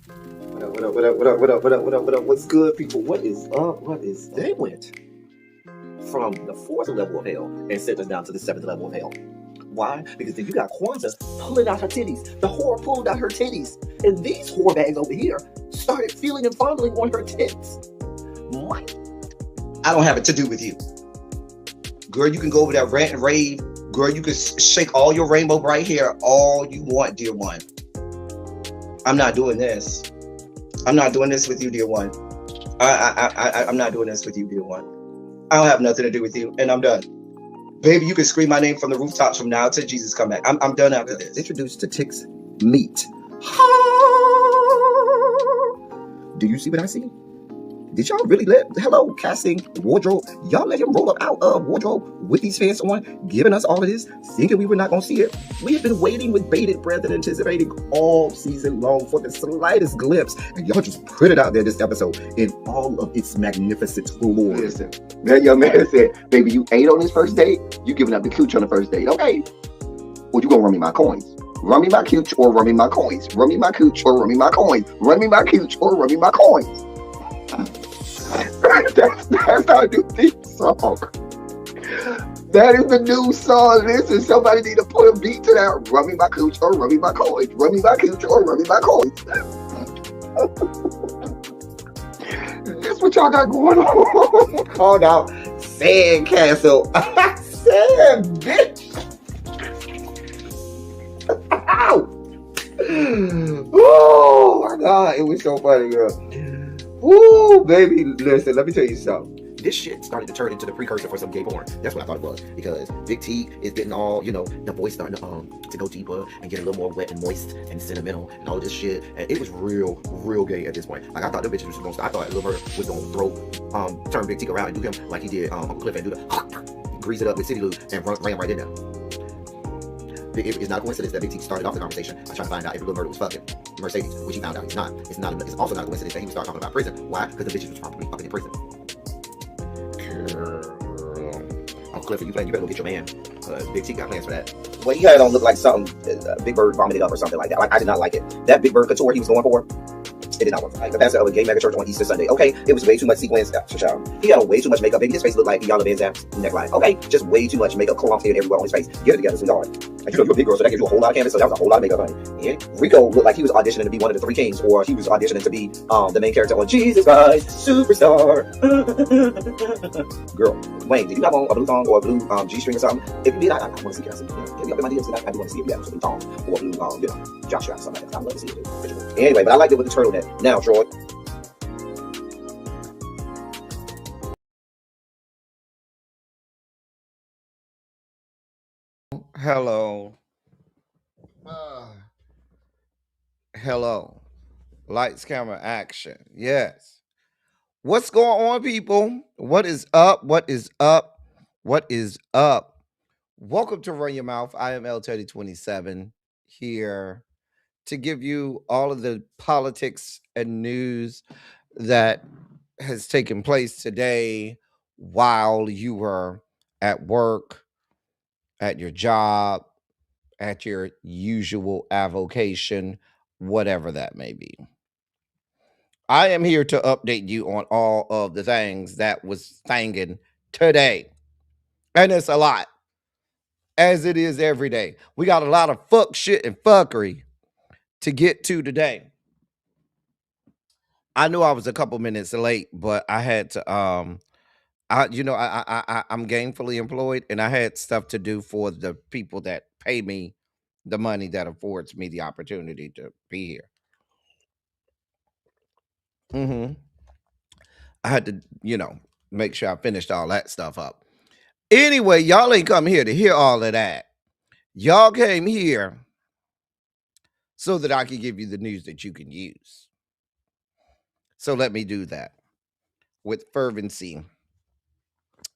What up, what up, what up, what up, what up, what up, what up, what up? What's good, people? What is up? What is they went from the fourth level of hell and sent us down to the seventh level of hell. Why? Because then you got Kwanzaa pulling out her titties. The whore pulled out her titties. And these whore bags over here started feeling and fondling on her tits. What? I don't have it to do with you. Girl, you can go over there, rant and rave. Girl, you can shake all your rainbow bright hair all you want, dear one. I'm not doing this. I'm not doing this with you, dear one. I'm not doing this with you, dear one. I don't have nothing to do with you, and I'm done. Baby, you can scream my name from the rooftops from now till Jesus come back. I'm done after this. Introduced to Tick's Meat. Do you see what I see? Did y'all really hello, casting, wardrobe, y'all let him roll up out of wardrobe with these fans on, giving us all of this, thinking we were not going to see it? We have been waiting with bated breath and anticipating all season long for the slightest glimpse, and y'all just put it out there this episode in all of its magnificent glory. Listen, that young man said, baby, you ate on this first date, you giving up the cooch on the first date, okay? Well, you gonna run me my coins. Run me my cooch or run me my coins. Run me my cooch or run me my coins. Run me my cooch or run me my coins. That's our new theme song. That is the new song. Listen, somebody need to put a beat to that. Run me my cooch or run me my coins. Run me my cooch or run me my coins. That's what y'all got going on. Called out Sandcastle. Sand, bitch. Ow. Oh my God, it was so funny, girl. Ooh, baby, listen, let me tell you something. This shit started to turn into the precursor for some gay porn. That's what I thought it was. Because Big T is getting all, the voice starting to go deeper and get a little more wet and moist and sentimental and all this shit. And it was real gay at this point. Like, I thought the bitches was going to, I thought Lil Bird was going to turn Big T around and do him like he did Uncle Cliff and do the grease it up with City Lou and ran right in there. It's not a coincidence that Big T started off the conversation by trying to find out if Lil Murder was fucking Mercedes, which he found out he's not. It's also not a coincidence that he would start talking about prison. Why? Because the bitches was probably fucking in prison. Uncle Cliff, you better go get your man. Big T got plans for that. Well, he had it on look like something Big Bird vomited up or something like that. Like, I did not like it. That Big Bird couture he was going for, it did not work. Like the pastor of a gay mega church on Easter Sunday. Okay, it was way too much sequins. He had on way too much makeup. Baby, his face looked like Yala Van Zap's neckline. Okay, just way too much makeup clumped in everywhere on his face. Get it together, sweetheart. And you're a big girl, so that gives you a whole lot of canvas. So that was a whole lot of makeup, honey. Yeah. Rico looked like he was auditioning to be one of the three kings, or he was auditioning to be the main character on Jesus Christ Superstar. Girl, Wayne, did you have on a blue thong or a blue G-string or something? If you did, I want to see it. Get me up in my DMs. I do want to see if you have a blue thong or a blue, Joshua or something like that. I'd love to see it. Anyway, but I liked it with the turtleneck. Now, Troy. Hello. Hello. Lights, camera, action. Yes. What's going on, people? What is up? What is up? What is up? Welcome to Run Your Mouth. I am L3027 here to give you all of the politics and news that has taken place today while you were at work, at your job, at your usual avocation, whatever that may be. I am here to update you on all of the things that was thangin' today. And it's a lot, as it is every day. We got a lot of fuck shit and fuckery to get to today. I knew I was a couple minutes late, but I had to I'm gainfully employed, and I had stuff to do for the people that pay me the money that affords me the opportunity to be here. I had to, make sure I finished all that stuff up. Anyway, y'all ain't come here to hear all of that. Y'all came here so that I could give you the news that you can use. So let me do that with fervency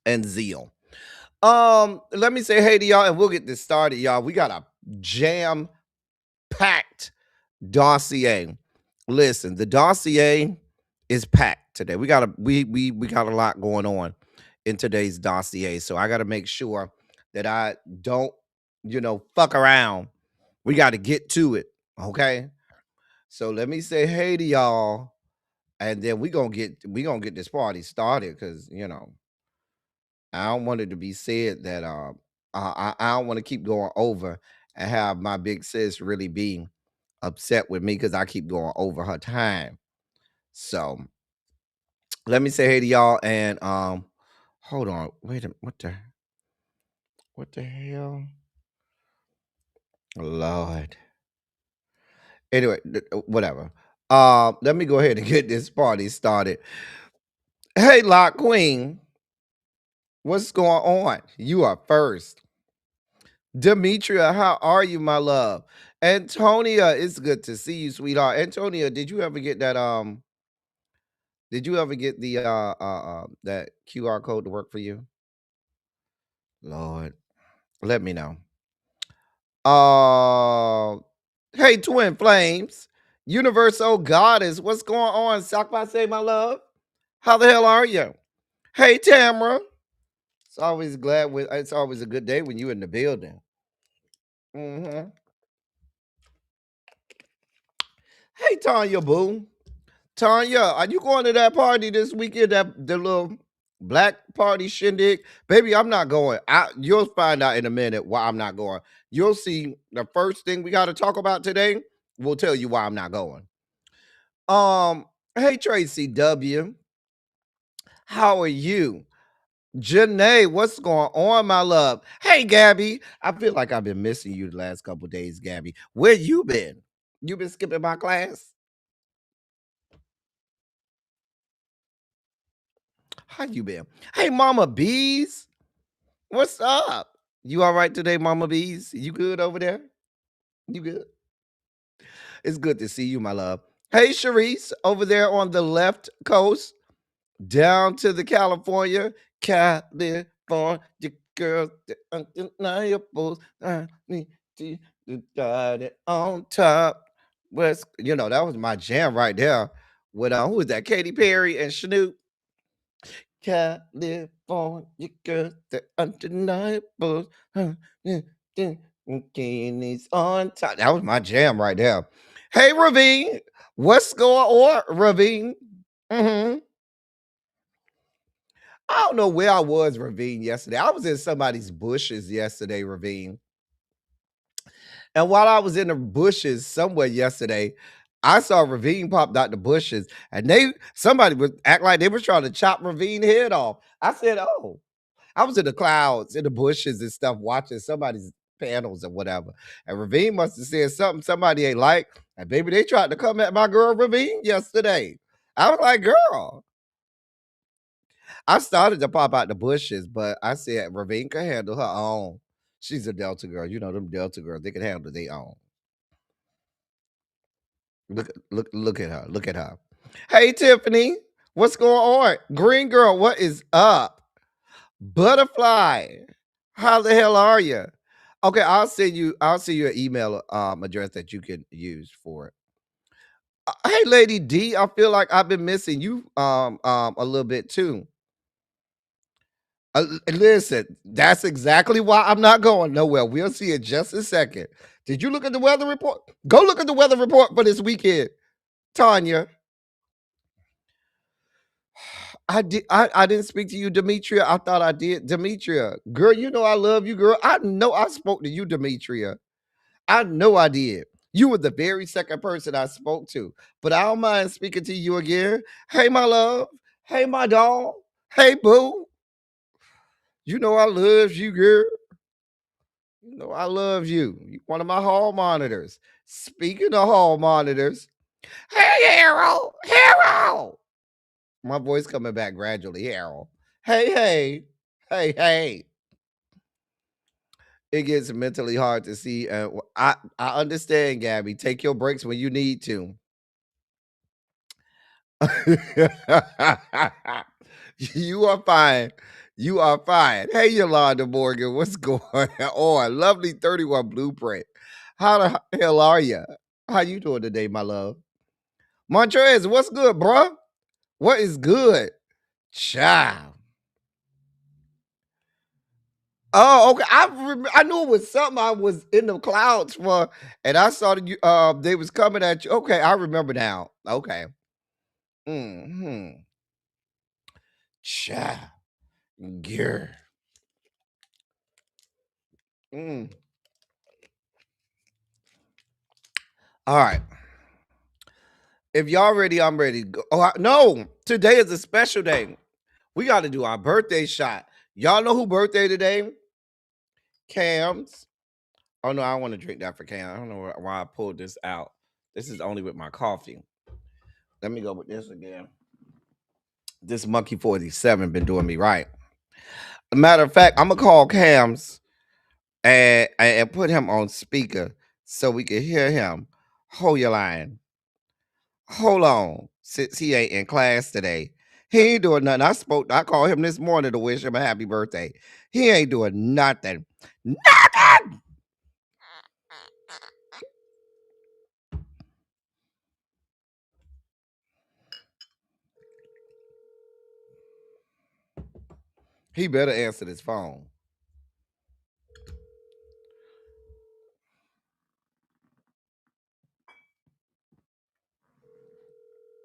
and zeal. Let me say hey to y'all, and we'll get this started, y'all. We got a jam-packed dossier. Listen, the dossier is packed today. We got a lot going on in today's dossier, so I got to make sure that I don't, fuck around. We got to get to it, okay? So let me say hey to y'all, and then we gonna get this party started because I don't want it to be said that I don't want to keep going over and have my big sis really be upset with me because I keep going over her time. So let me say hey to y'all and hold on, wait a minute, what the hell? Lord. Anyway, whatever. Let me go ahead and get this party started. Hey, Lock Queen, what's going on? You are first. Demetria, how are you, my love? Antonia, it's good to see you, sweetheart. Antonia, did you ever get that did you ever get the that QR code to work for you? Lord, let me know. Uh hey, Twin Flames, Universal Goddess, what's going on? Sakpase, my love. How the hell are you? Hey, Tamara. It's always a good day when you're in the building. Mm-hmm. Hey, Tanya Boo. Tanya, are you going to that party this weekend? The little black party shindig? Baby, I'm not going. You'll find out in a minute why I'm not going. You'll see the first thing we got to talk about today. We'll tell you why I'm not going. Hey Tracy W. How are you? Janae, what's going on, my love? Hey, Gabby. I feel like I've been missing you the last couple days, Gabby. Where you been? You been skipping my class? How you been? Hey, Mama Bees. What's up? You all right today, Mama Bees? You good over there? You good? It's good to see you, my love. Hey, Sharice, over there on the left coast, down to the California, girls, the undeniable. I need to got it on top. That was my jam right there. With who was that? Katy Perry and Snoop. California girls, the undeniable. Bikinis on top. That was my jam right there. Hey, Ravine, what's going on, Ravine? Mm-hmm. I don't know where I was, Ravine, yesterday. I was in somebody's bushes yesterday, Ravine. And while I was in the bushes somewhere yesterday, I saw Ravine popped out the bushes, and somebody would act like they was trying to chop Ravine head off. I said, "Oh, I was in the clouds, in the bushes and stuff, watching somebody's panels or whatever." And Ravine must have said something somebody ain't like. And baby, they tried to come at my girl Ravine yesterday. I was like, "Girl." I started to pop out the bushes, but I said Ravine can handle her own. She's a Delta girl. You know them Delta girls, they can handle their own. Look at her. Look at her. Hey Tiffany, what's going on? Green girl, what is up? Butterfly, how the hell are you? Okay, I'll send you an email address that you can use for it. Hey Lady D, I feel like I've been missing you a little bit too. Listen, that's exactly why I'm not going nowhere. We'll see in just a second. Did you look at the weather report? Go look at the weather report for this weekend, Tanya. I did. I didn't speak to you, Demetria. I thought I did, Demetria. Girl, you know I love you, girl. I know I spoke to you, Demetria. I know I did. You were the very second person I spoke to, but I don't mind speaking to you again. Hey, my love. Hey, my doll. Hey, boo. You know I love you, girl. You know I love you. You one of my hall monitors. Speaking of hall monitors, hey, Harold. Harold. My voice coming back gradually, Harold. Hey, hey. Hey, hey. It gets mentally hard to see. I understand, Gabby. Take your breaks when you need to. You are fine. You are fine. Hey, Yolanda Morgan, what's going on? Lovely 31 blueprint. How the hell are you? How you doing today, my love? Montrez, what's good, bruh? What is good? Child. Oh, okay. I knew it was something I was in the clouds for, and I saw that you they was coming at you. Okay, I remember now. Okay. Hmm. Cha. Gear. Mm. All right. If y'all ready, I'm ready. No, today is a special day. We got to do our birthday shot. Y'all know who birthday today? Cam's. Oh no, I want to drink that for Cam. I don't know why I pulled this out. This is only with my coffee. Let me go with this again. This monkey 47 been doing me right. Matter of fact, I'm gonna call Cam's and put him on speaker so we can hear him. Hold your line. Hold on. Since he ain't in class today, he ain't doing nothing. I called him this morning to wish him a happy birthday. He ain't doing nothing. Nothing. He better answer this phone.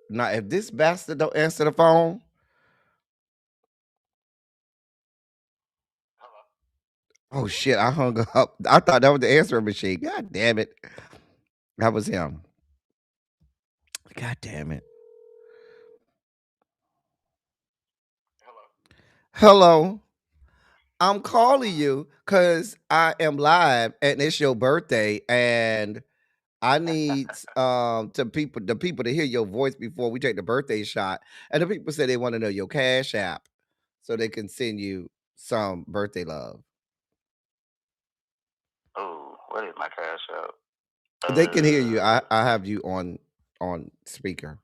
Now, if this bastard don't answer the phone, oh shit, I hung up. I thought that was the answering machine. God damn it. That was him. God damn it. Hello. I'm calling you because I am live and it's your birthday and I need the people to hear your voice before we take the birthday shot. And the people say they want to know your cash app so they can send you some birthday love. Oh, what is my cash app? They can hear you. I have you on speaker.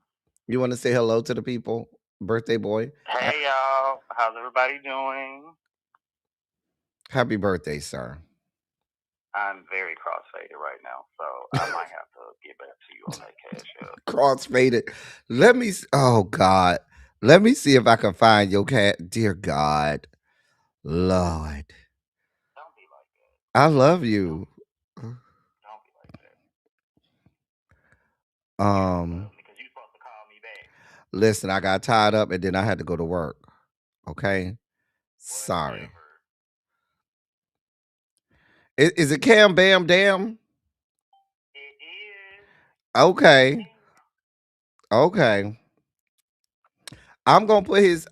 You want to say hello to the people, birthday boy? Hey y'all, how's everybody doing? Happy birthday, sir. I'm very crossfaded right now, so I might have to get back to you on that cash app. Crossfaded. Let me. Oh God. Let me see if I can find your cat. Dear God, Lord, Don't be like that. I love you. Don't be like that. Because you're supposed to call me back. Listen, I got tied up and then I had to go to work. Okay, sorry. Is it Cam Bam Dam? It is. Okay. Okay. I'm gonna put his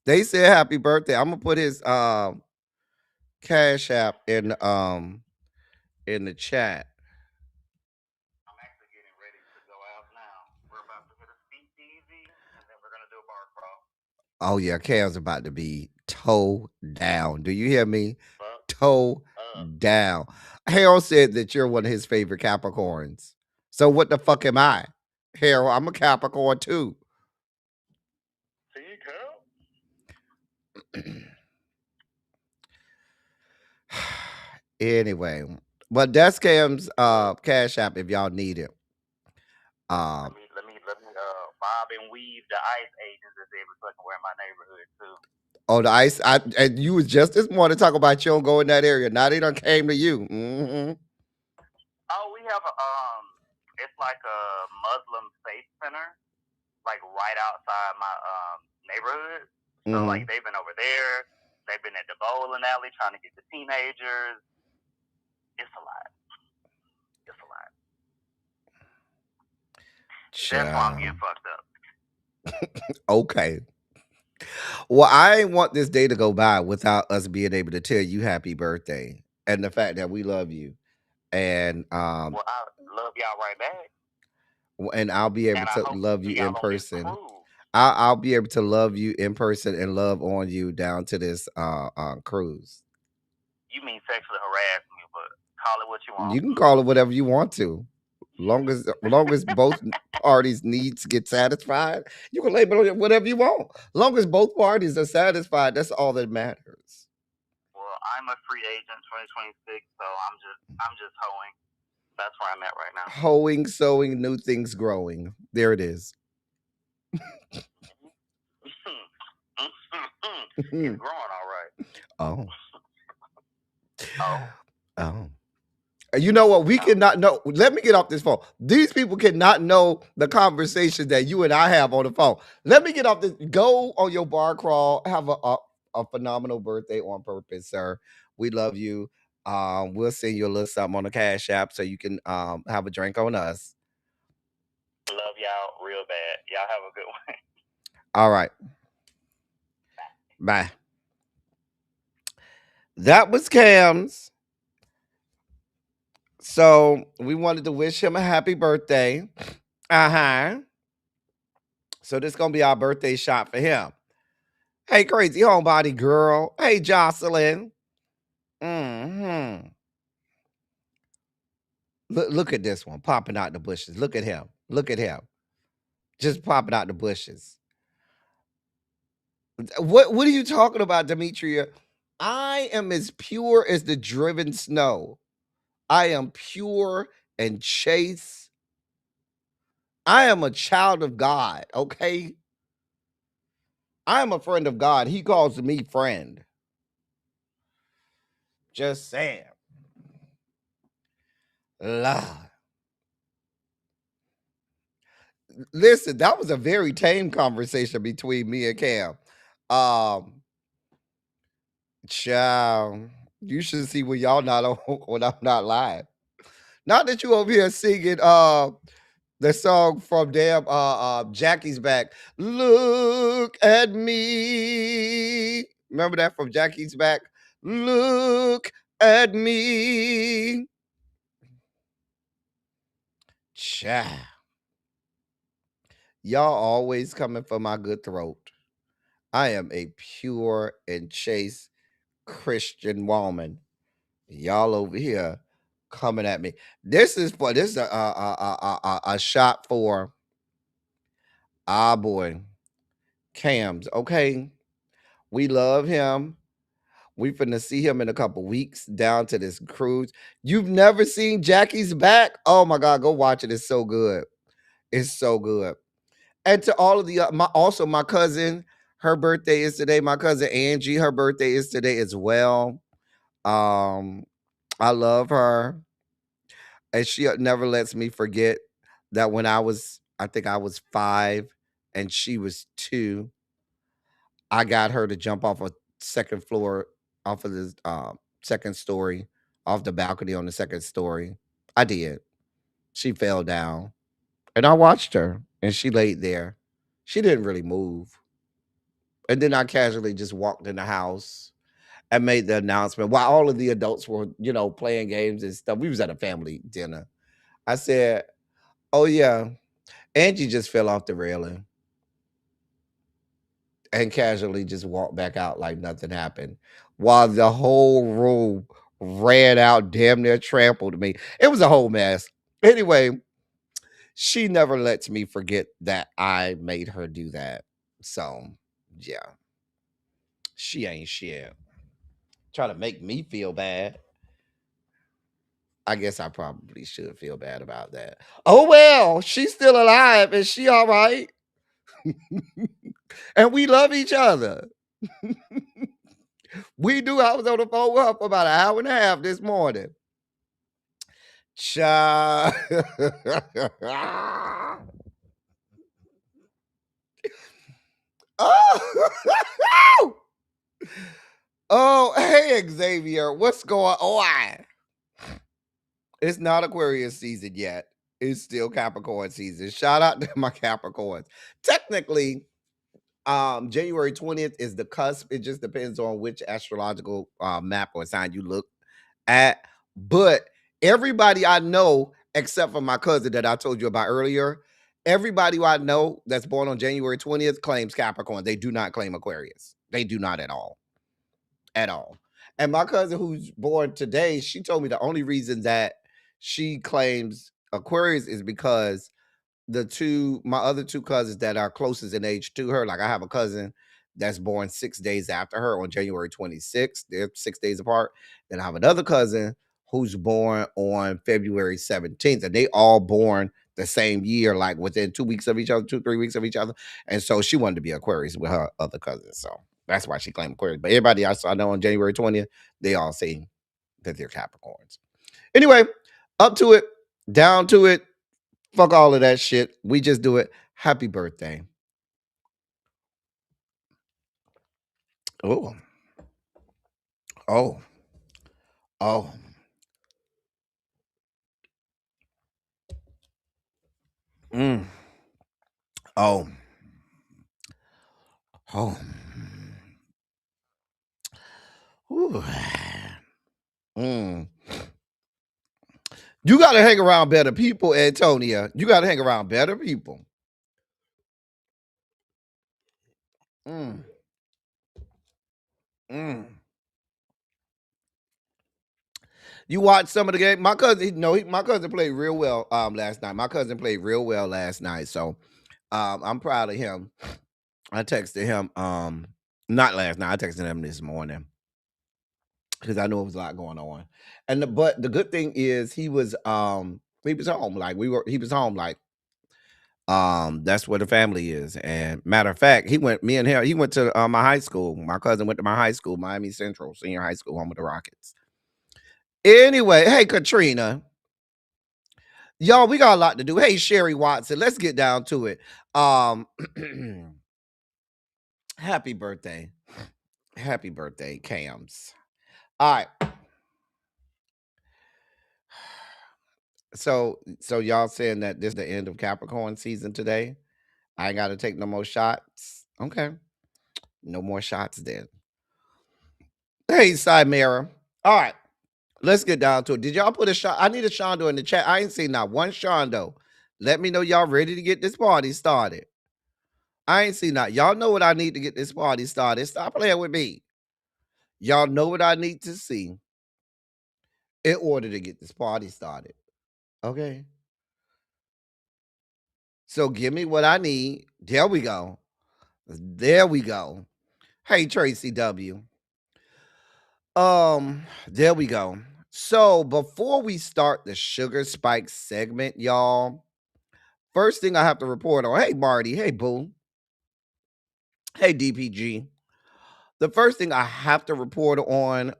they said happy birthday. I'm gonna put his cash app in the chat. I'm actually getting ready to go out now. We're about to hit a speakeasy and then we're gonna do a bar crawl. Oh yeah, Cam's about to be toe down. Do you hear me? Toe down. Harold said that you're one of his favorite Capricorns. So what the fuck am I? Harold, I'm a Capricorn too. See you, girl. Anyway, but that's Cam's cash app if y'all need it. Let me bob and weave the ICE agents as every fucking where in my neighborhood too. Oh, the ICE. And you was just this morning talking about you don't go in that area. Now they done came to you. Mm-hmm. Oh, we have a it's like a Muslim faith center, like right outside my neighborhood. So like they've been over there. They've been at the bowling alley trying to get the teenagers. It's a lot. It's a lot. That's why I'm getting fucked up. Okay. Well, I ain't want this day to go by without us being able to tell you happy birthday and the fact that we love you. And well, I love y'all right back. And I'll be able to love you in person. I'll be able to love you in person and love on you down to this cruise. You mean sexually harass me, but call it what you want. You can call it whatever you want to. Long as both parties' needs get satisfied, you can label it whatever you want. Long as both parties are satisfied, that's all that matters. Well, I'm a free agent 2026, so I'm just hoeing. That's where I'm at right now. Hoeing, sowing, new things growing. There it is. It's growing all right. Oh. Oh. You know what? We cannot know. Let me get off this phone. These people cannot know the conversation that you and I have on the phone. Let me get off this. Go on your bar crawl. Have a phenomenal birthday on purpose, sir. We love you. We'll send you a little something on the Cash App so you can have a drink on us. Love y'all real bad. Y'all have a good one. All right. Bye. That was Cam's. So we wanted to wish him a happy birthday. So this is gonna be our birthday shot for him. Hey, crazy homebody girl. Hey, Jocelyn. Look at this one popping out the bushes. Look at him. Look at him. Just popping out the bushes. What are you talking about, Demetria? I am as pure as the driven snow. I am pure and chaste. I am a child of God, okay? I am a friend of God. He calls me friend. Just saying. Lord. Listen, that was a very tame conversation between me and Cam. Child, you should see when y'all not on when I'm not live. Not that you over here singing the song from damn Jackie's Back. Look at me. Remember that from Jackie's Back? Look at me. Child. Y'all always coming for my good throat. I am a pure and chaste Christian woman. Y'all over here coming at me. This is a shot for our boy Cam's. Okay, we love him. We finna see him in a couple weeks down to this cruise. You've never seen Jackie's Back? Oh my God, go watch it. It's so good. It's so good. And to all of the my cousin, her birthday is today. My cousin Angie, her birthday is today as well. I love her. And she never lets me forget that when I think I was 5 and she was 2, I got her to jump off a second floor, off of the second story, off the balcony on the second story. I did. She fell down. And I watched her and she laid there. She didn't really move. And then I casually just walked in the house and made the announcement while all of the adults were, playing games and stuff. We was at a family dinner. I said, "Oh yeah, Angie just fell off the railing," and casually just walked back out like nothing happened, while the whole room ran out, damn near trampled me. It was a whole mess. Anyway, she never lets me forget that I made her do that. So, yeah, she ain't shit. Try to make me feel bad. I guess I probably should feel bad about that. Oh well, she's still alive. Is she all right? And we love each other. We do. I was on the phone with her for about an hour and a half this morning. Child. Oh. Oh, hey Xavier, what's going on? It's not Aquarius season yet. It's still Capricorn season. Shout out to my Capricorns. Technically, January 20th is the cusp. It just depends on which astrological map or sign you look at. But everybody I know, except for my cousin that I told you about earlier, everybody who I know that's born on January 20th claims Capricorn. They do not claim Aquarius. They do not at all. At all. And my cousin who's born today, she told me the only reason that she claims Aquarius is because my other two cousins that are closest in age to her, like I have a cousin that's born 6 days after her on January 26th. They're 6 days apart. Then I have another cousin who's born on February 17th, and they all born the same year, like within 2 weeks of each other, 2-3 weeks of each other. And so she wanted to be Aquarius with her other cousins. So that's why she claimed Aquarius. But everybody I know on January 20th, they all say that they're Capricorns. Anyway, up to it, down to it. Fuck all of that shit. We just do it. Happy birthday. Oh. Oh. Oh. Mm. Oh. Oh. Ooh. Mm. You got to hang around better people, Antonia. You got to hang around better people. Mm. Mm. You watched some of the game. My cousin, my cousin played real well last night. My cousin played real well last night, so I'm proud of him. I texted him not last night. I texted him this morning because I knew it was a lot going on. But the good thing is he was home. Like he was home like that's where the family is. And matter of fact, he went to my high school. My cousin went to my high school, Miami Central Senior High School, home of the Rockets. Anyway, hey Katrina. Y'all, we got a lot to do. Hey, Sherry Watson, let's get down to it. Happy birthday. Happy birthday, Cams. All right. So y'all saying that this is the end of Capricorn season today? I ain't got to take no more shots. Okay. No more shots then. Hey, Simera. All right. Let's get down to it. Did y'all put a shot? I need a Shondo in the chat. I ain't seen not one Shondo. Let me know y'all ready to get this party started. I ain't seen that. Y'all know what I need to get this party started. Stop playing with me. Y'all know what I need to see in order to get this party started. Okay. So give me what I need. There we go. There we go. Hey, Tracy W. There we go. So before we start the sugar spike segment, y'all, first thing I have to report on. Hey, Marty. Hey, Boo. Hey, DPG. The first thing I have to report on,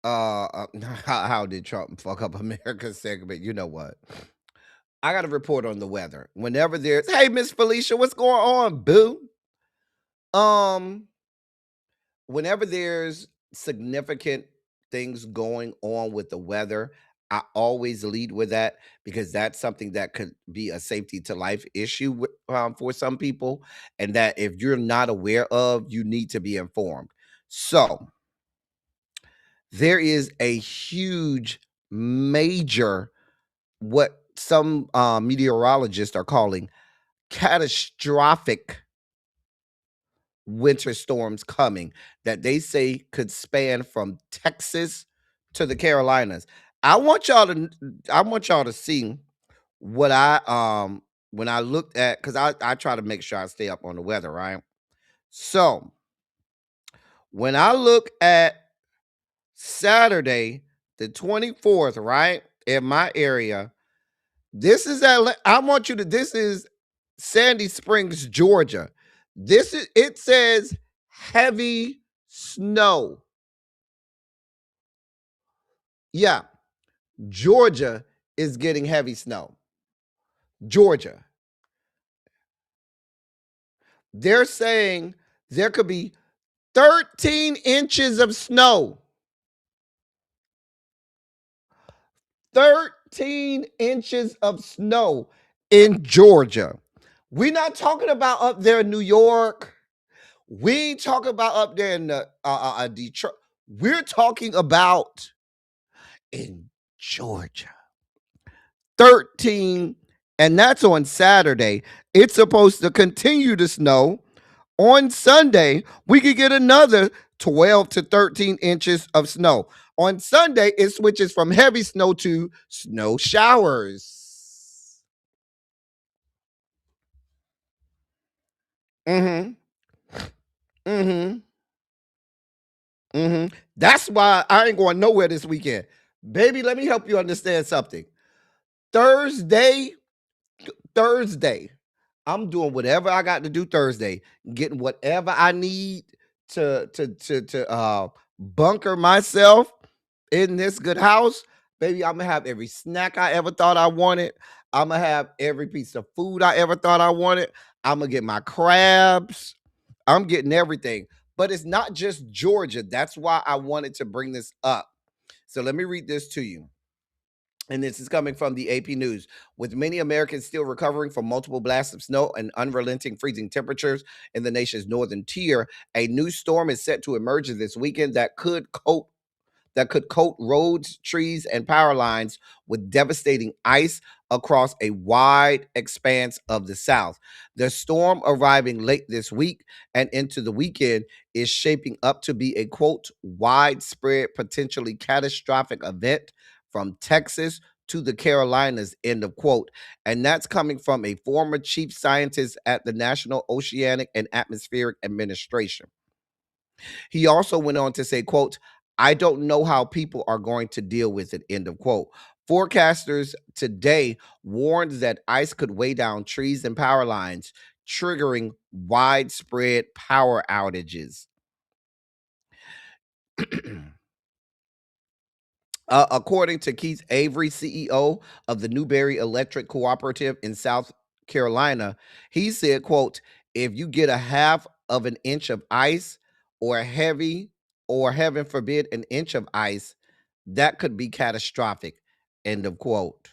how did Trump fuck up America's segment? You know what? I got to report on the weather. Whenever there's, hey, Miss Felicia, what's going on, boo? Whenever there's significant things going on with the weather, I always lead with that because that's something that could be a safety to life issue for some people, and that if you're not aware of, you need to be informed. So there is a huge, major, what some meteorologists are calling catastrophic winter storms coming that they say could span from Texas to the Carolinas. I want y'all to see what I when I looked at, because I try to make sure I stay up on the weather, right? So when I look at Saturday, the 24th, right, in my area, this is this is Sandy Springs, Georgia. It says heavy snow. Yeah, Georgia is getting heavy snow. Georgia. They're saying there could be 13 inches of snow. 13 inches of snow in Georgia. We're not talking about up there in New York. We ain't talking about up there in Detroit. We're talking about in Georgia. 13, and that's on Saturday. It's supposed to continue to snow. On Sunday, we could get another 12 to 13 inches of snow. On Sunday, it switches from heavy snow to snow showers. Mm-hmm. Mm-hmm. Mm-hmm. That's why I ain't going nowhere this weekend. Baby, let me help you understand something. Thursday, I'm doing whatever I got to do Thursday, getting whatever I need to bunker myself in this good house, baby, I'm gonna have every snack I ever thought I wanted. I'm gonna have every piece of food I ever thought I wanted. I'm gonna get my crabs. I'm getting everything. But it's not just Georgia. That's why I wanted to bring this up. So let me read this to you. And this is coming from the AP News. With many Americans still recovering from multiple blasts of snow and unrelenting freezing temperatures in the nation's northern tier, a new storm is set to emerge this weekend that could coat roads, trees, and power lines with devastating ice across a wide expanse of the South. The storm, arriving late this week and into the weekend, is shaping up to be a, quote, widespread, potentially catastrophic event from Texas to the Carolinas, end of quote. And that's coming from a former chief scientist at the National Oceanic and Atmospheric Administration. He also went on to say, quote, I don't know how people are going to deal with it, end of quote. Forecasters today warned that ice could weigh down trees and power lines, triggering widespread power outages. According to Keith Avery, CEO of the Newberry Electric Cooperative in South Carolina, he said, quote, if you get a half of an inch of ice or heaven forbid, an inch of ice, that could be catastrophic, end of quote.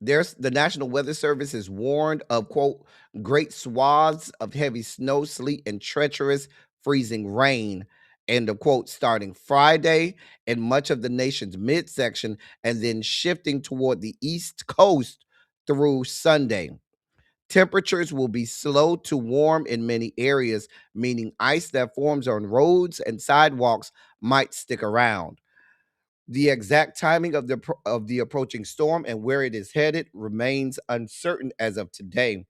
There's the National Weather Service is warned of, quote, great swaths of heavy snow, sleet, and treacherous freezing rain, end of quote, starting Friday in much of the nation's midsection and then shifting toward the East Coast through Sunday. Temperatures will be slow to warm in many areas, meaning ice that forms on roads and sidewalks might stick around. The exact timing of the approaching storm and where it is headed remains uncertain as of today.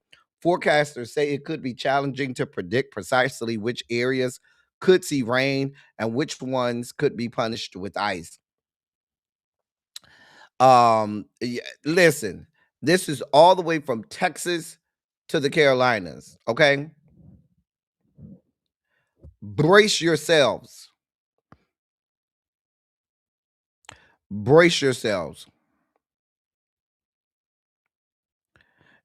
Forecasters say it could be challenging to predict precisely which areas could see rain and which ones could be punished with ice. Listen, this is all the way from Texas to the Carolinas, okay? Brace yourselves. Brace yourselves.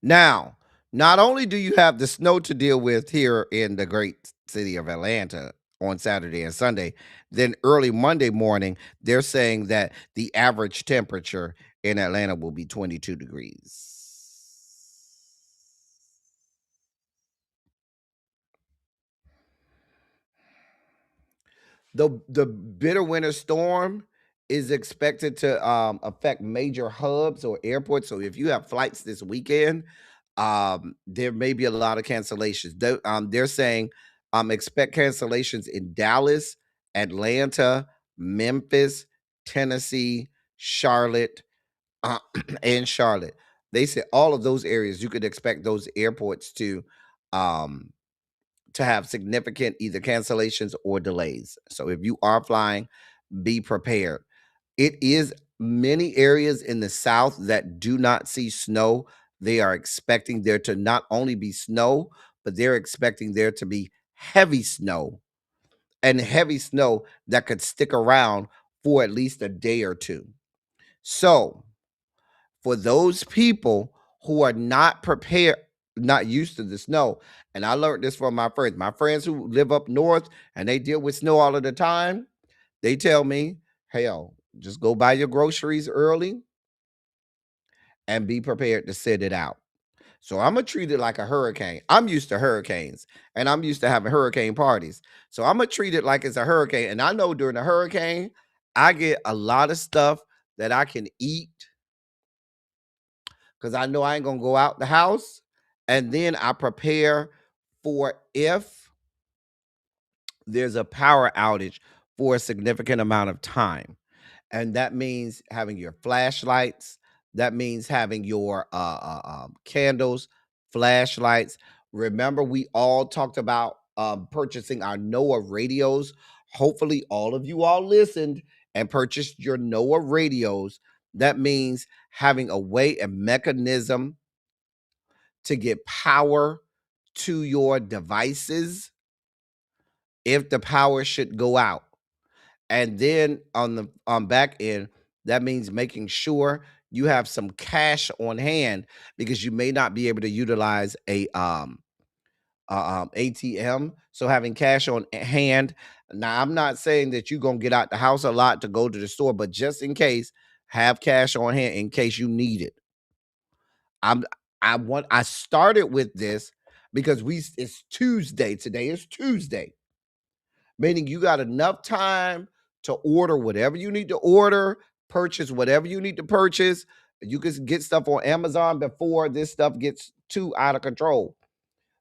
Now, not only do you have the snow to deal with here in the great city of Atlanta on Saturday and Sunday, then early Monday morning, they're saying that the average temperature in Atlanta will be 22 degrees. The bitter winter storm is expected to affect major hubs or airports. So if you have flights this weekend, there may be a lot of cancellations. They're saying expect cancellations in Dallas, Atlanta, Memphis, Tennessee, Charlotte, and Charlotte. They said all of those areas you could expect those airports um, to have significant either cancellations or delays. So if you are flying, be prepared. It is many areas in the South that do not see snow. They are expecting there to not only be snow, but they're expecting there to be heavy snow and heavy snow that could stick around for at least a day or two. So, for those people who are not prepared, not used to the snow, and I learned this from my friends who live up north and they deal with snow all of the time, they tell me, hell, just go buy your groceries early and be prepared to sit it out. So I'm gonna treat it like a hurricane. I'm used to hurricanes and I'm used to having hurricane parties. So I'm gonna treat it like it's a hurricane. And I know during a hurricane, I get a lot of stuff that I can eat because I know I ain't gonna go out the house. And then I prepare for if there's a power outage for a significant amount of time. And that means having your flashlights. That means having your candles, flashlights. Remember, we all talked about purchasing our NOAA radios. Hopefully, all of you all listened and purchased your NOAA radios. That means having a way, a mechanism to get power to your devices if the power should go out. And then on the back end, that means making sure you have some cash on hand, because you may not be able to utilize a ATM. So having cash on hand. Now, I'm not saying that you're gonna get out the house a lot to go to the store, but just in case, have cash on hand in case you need it. I started with this because it's Tuesday. Today is Tuesday, meaning you got enough time to order whatever you need to order, purchase whatever you need to purchase. You can get stuff on Amazon before this stuff gets too out of control.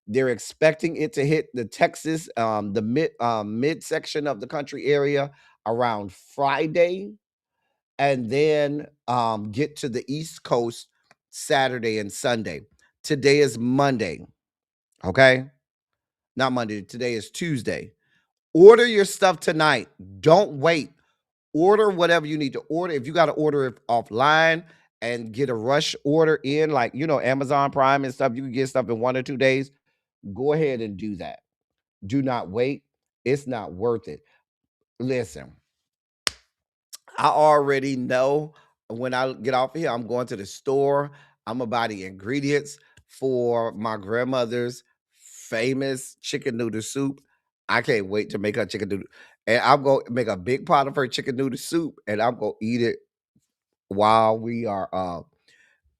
They're expecting it to hit the Texas, the mid section of the country area around Friday, and then get to the East Coast Saturday and Sunday. Today is Monday, okay? Not Monday. Today is Tuesday. Order your stuff tonight. Don't wait. Order whatever you need to order. If you got to order it offline and get a rush order in, like, Amazon Prime and stuff, you can get stuff in 1 or 2 days. Go ahead and do that. Do not wait. It's not worth it. Listen, I already know when I get off of here, I'm going to the store. I'm gonna buy the ingredients for my grandmother's famous chicken noodle soup. I can't wait to make her chicken noodle. And I'm going to make a big pot of her chicken noodle soup, and I'm going to eat it while we are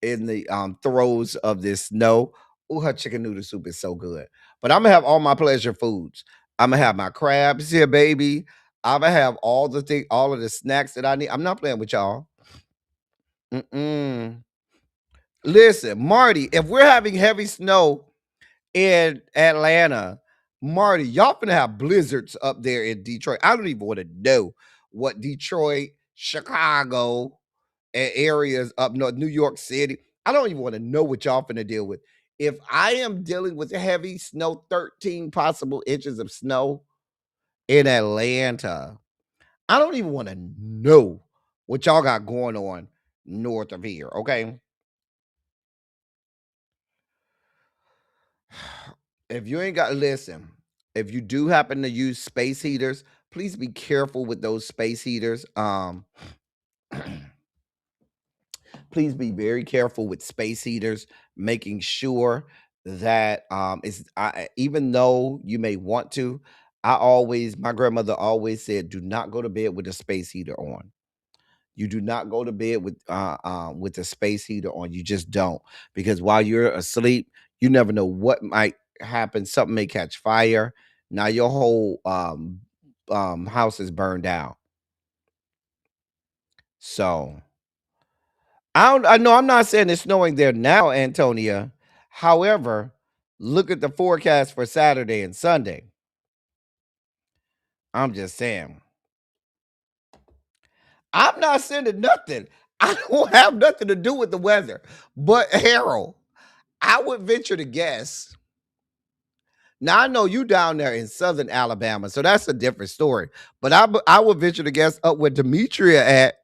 in the throes of this snow. Oh, her chicken noodle soup is so good. But I'm gonna have all my pleasure foods. I'm gonna have my crabs here, baby. I'm gonna have all of the snacks that I need. I'm not playing with y'all. Mm-mm. Listen, Marty, if we're having heavy snow in Atlanta, Marty, y'all finna have blizzards up there in Detroit. I don't even want to know what Detroit, Chicago, and areas up north, New York City. I don't even want to know what y'all finna deal with. If I am dealing with heavy snow, 13 possible inches of snow in Atlanta, I don't even want to know what y'all got going on north of here, okay? If you ain't got, listen, if you do happen to use space heaters, please be careful with those space heaters. Please be very careful with space heaters, making sure that even though you may want to, my grandmother always said, do not go to bed with a space heater on. You do not go to bed with the space heater on. You just don't, because while you're asleep, you never know what might happen. Something may catch fire. Now your whole house is burned down. So I know I'm not saying it's snowing there now, Antonia. However, look at the forecast for Saturday and Sunday. I'm just saying. I'm not sending nothing. I don't have nothing to do with the weather. But Harold, I would venture to guess. Now I know you down there in southern Alabama, so that's a different story. But I would venture to guess up where Demetria at.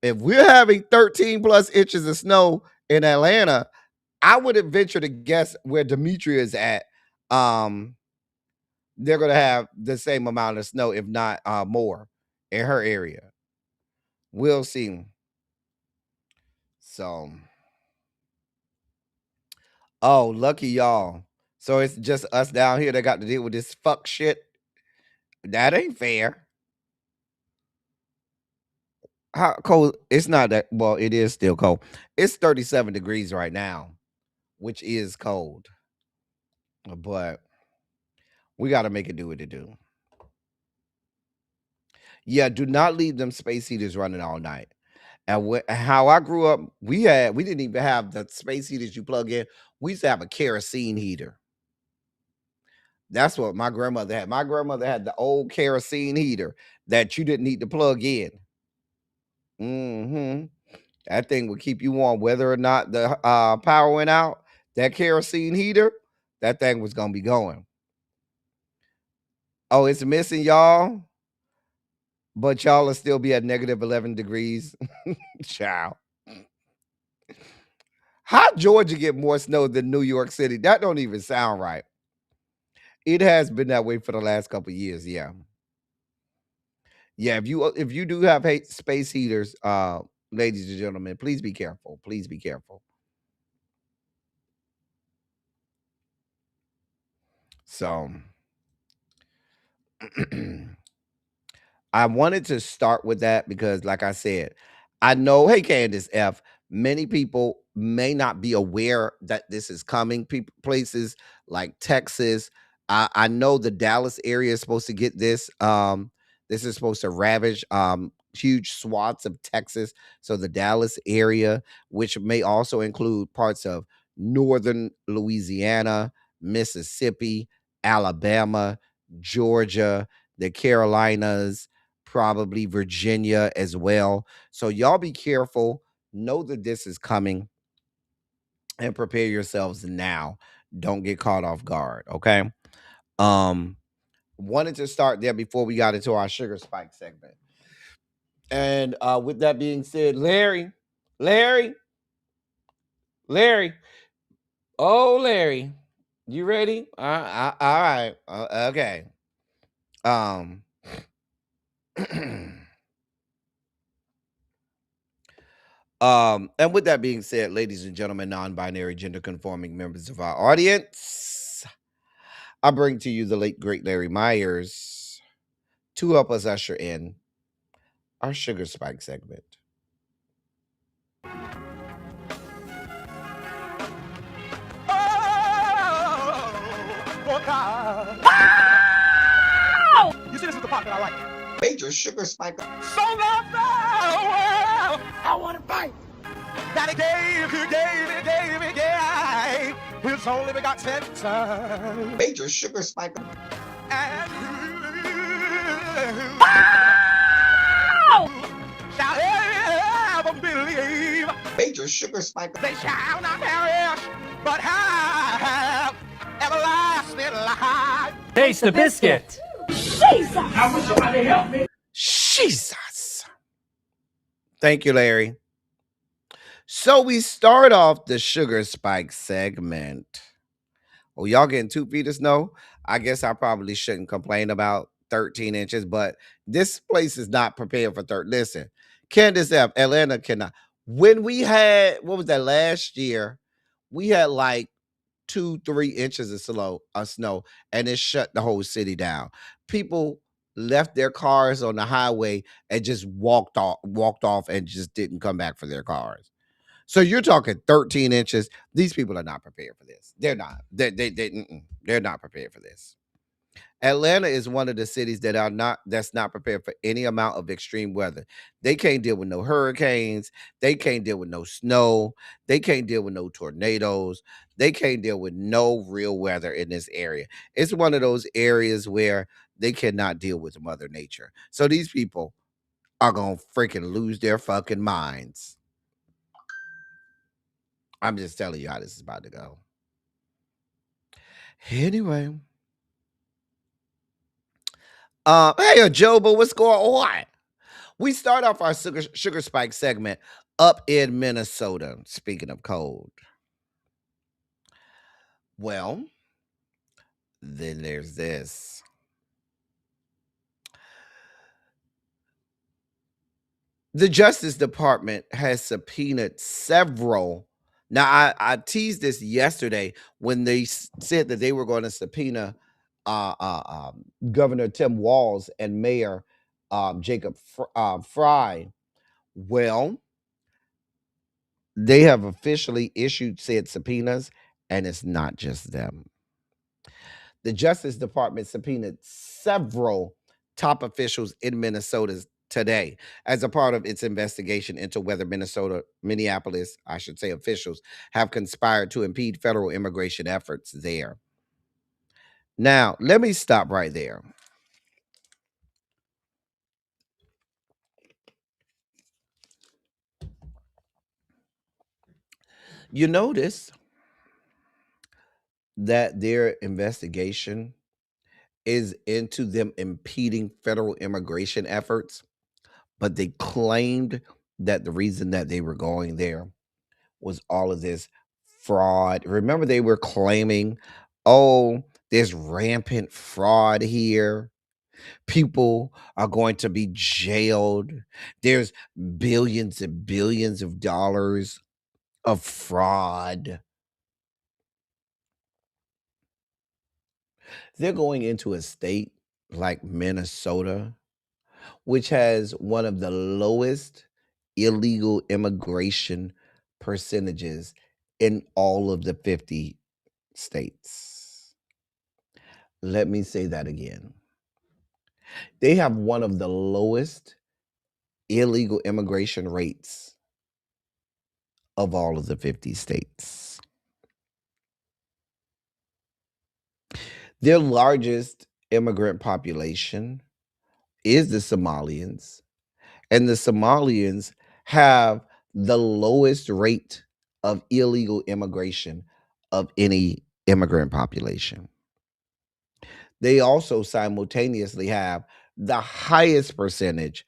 If we're having 13 plus inches of snow in Atlanta, I would venture to guess where Demetria is at. They're gonna have the same amount of snow, if not more, in her area. We'll see. So, oh, lucky y'all. So it's just us down here that got to deal with this fuck shit. That ain't fair. How cold? It's not that. Well, it is still cold. It's 37 degrees right now, which is cold. But we got to make it do what it do. Yeah, do not leave them space heaters running all night. And how I grew up, we didn't even have the space heaters you plug in. We used to have a kerosene heater. That's what my grandmother had. My grandmother had the old kerosene heater that you didn't need to plug in. Hmm. That thing would keep you warm whether or not the power went out. That kerosene heater, that thing was gonna be going. Oh, it's missing, y'all. But y'all will still be at negative 11 degrees. Ciao. How Georgia get more snow than New York City? That don't even sound right. It has been that way for the last couple of years. Yeah. Yeah, if you do have space heaters, ladies and gentlemen, please be careful. Please be careful. So I wanted to start with that because, like I said, I know, hey, Candace F, many people may not be aware that this is coming. People, places like Texas, I know the Dallas area is supposed to get this. This is supposed to ravage huge swaths of Texas. So the Dallas area, which may also include parts of northern Louisiana, Mississippi, Alabama, Georgia, the Carolinas, probably Virginia as well. So y'all be careful. Know that this is coming and prepare yourselves now. Don't get caught off guard. Okay. Um, Wanted to start there before we got into our sugar spike segment. And with that being said, Larry, oh Larry, you ready? All right. Okay. Um. And with that being said, ladies and gentlemen, non-binary gender conforming members of our audience, I bring to you the late great Larry Myers to help us usher in our sugar spike segment. Oh God. You see, this is the part that I like. Major sugar spike. So loved the world, I want to fight. That he gave, his only begotten son. Major sugar spike. And who shall ever believe? Major sugar spike. They shall not perish, but have everlasting life. Taste the biscuit. Jesus! I wish somebody help me. Jesus. Thank you, Larry. So we start off the sugar spike segment. Oh, y'all getting 2 feet of snow? I guess I probably shouldn't complain about 13 inches, but this place is not prepared for 30. Listen, Candace F, Atlanta cannot. When we had, what was that, last year, we had like 2-3 inches of snow, and it shut the whole city down. People left their cars on the highway and just walked off and just didn't come back for their cars. So you're talking 13 inches. These people are not prepared for this. They're not. They're not prepared for this. Atlanta is one of the cities that's not prepared for any amount of extreme weather. They can't deal with no hurricanes. They can't deal with no snow. They can't deal with no tornadoes. They can't deal with no real weather in this area. It's one of those areas where they cannot deal with Mother Nature. So these people are going to freaking lose their fucking minds. I'm just telling you how this is about to go. Anyway. Hey, Joba, what's going on? We start off our sugar spike segment up in Minnesota. Speaking of cold. Well, then there's this. The Justice Department has subpoenaed several. Now, I teased this yesterday when they said that they were going to subpoena Governor Tim Walz and Mayor Jacob Fry. Well, they have officially issued said subpoenas, and it's not just them. The Justice Department subpoenaed several top officials in Minnesota today as a part of its investigation into whether Minneapolis, I should say, officials have conspired to impede federal immigration efforts there. Now, let me stop right there. You notice that their investigation is into them impeding federal immigration efforts, but they claimed that the reason that they were going there was all of this fraud. Remember, they were claiming, oh, there's rampant fraud here. People are going to be jailed. There's billions and billions of dollars of fraud. They're going into a state like Minnesota, which has one of the lowest illegal immigration percentages in all of the 50 states. Let me say that again. They have one of the lowest illegal immigration rates of all of the 50 states. Their largest immigrant population is the Somalians, and the Somalians have the lowest rate of illegal immigration of any immigrant population. They also simultaneously have the highest percentage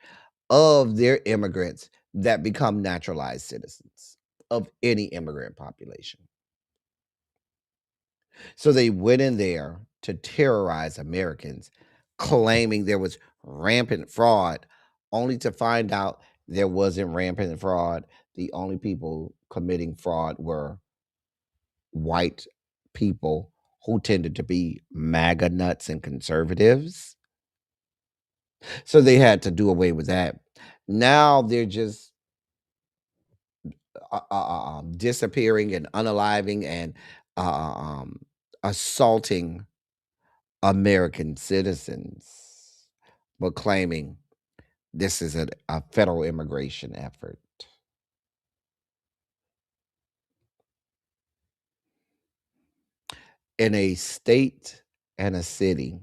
of their immigrants that become naturalized citizens of any immigrant population. So they went in there to terrorize Americans, claiming there was rampant fraud, only to find out there wasn't rampant fraud. The only people committing fraud were white people who tended to be MAGA nuts and conservatives. So they had to do away with that. Now they're just disappearing and unaliving and assaulting American citizens, but claiming this is a federal immigration effort. In a state and a city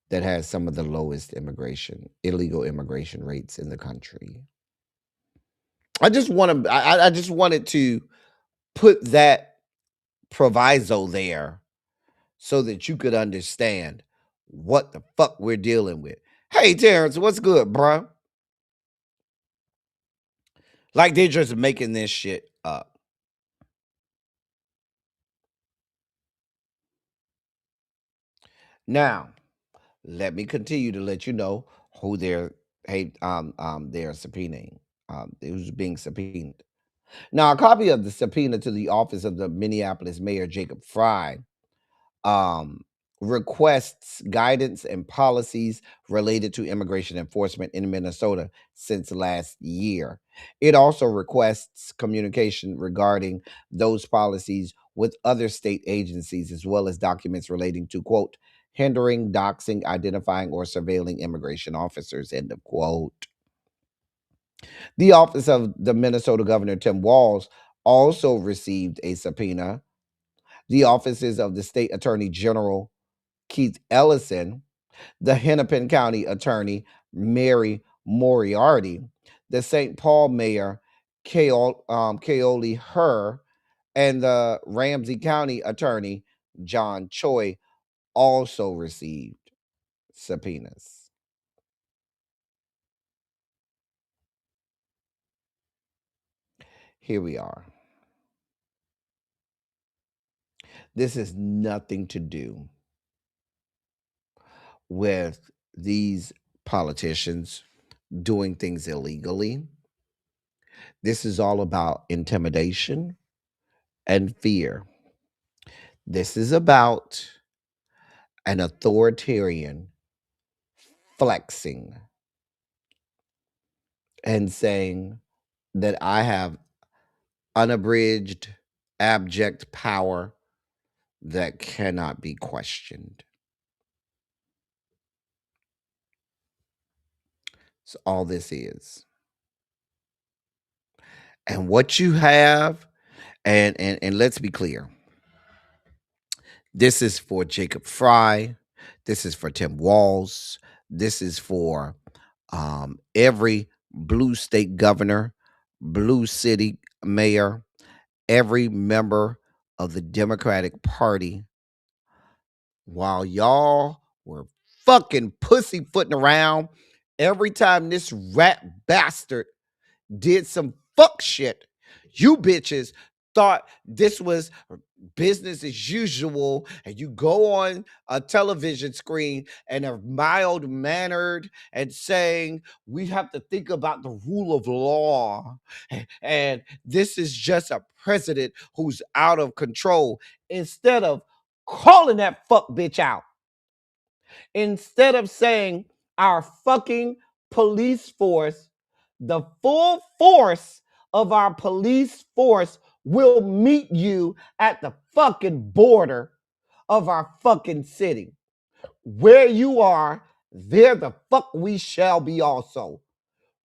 that has some of the lowest illegal immigration rates in the country. I just wanted to put that proviso there so that you could understand what the fuck we're dealing with. Hey, Terrence, what's good, bruh? Like they're just making this shit up. Now, let me continue to let you know who they're subpoenaing. Who's being subpoenaed. Now, a copy of the subpoena to the office of the Minneapolis Mayor Jacob Fry um, requests guidance and policies related to immigration enforcement in Minnesota since last year. It also requests communication regarding those policies with other state agencies, as well as documents relating to, quote, hindering, doxing, identifying, or surveilling immigration officers, end of quote. The office of the Minnesota Governor Tim Walz also received a subpoena. The offices of the state attorney general Keith Ellison, the Hennepin County attorney Mary Moriarty, the St. Paul mayor Kaoli Herr, and the Ramsey County attorney John Choi also received subpoenas. Here we are. This has nothing to do with these politicians doing things illegally. This is all about intimidation and fear. This is about an authoritarian flexing and saying that I have unabridged, abject power that cannot be questioned. So all this is. And what you have, and let's be clear. This is for Jacob Fry. This is for Tim Walz. This is for every blue state governor, blue city mayor, every member of the Democratic Party. While y'all were fucking pussyfooting around, every time this rat bastard did some fuck shit, You bitches thought this was business as usual, and you go on a television screen and are mild mannered and saying we have to think about the rule of law, and this is just a president who's out of control, instead of calling that fuck bitch out, instead of saying our fucking police force, the full force of our police force will meet you at the fucking border of our fucking city. Where you are, there the fuck we shall be also.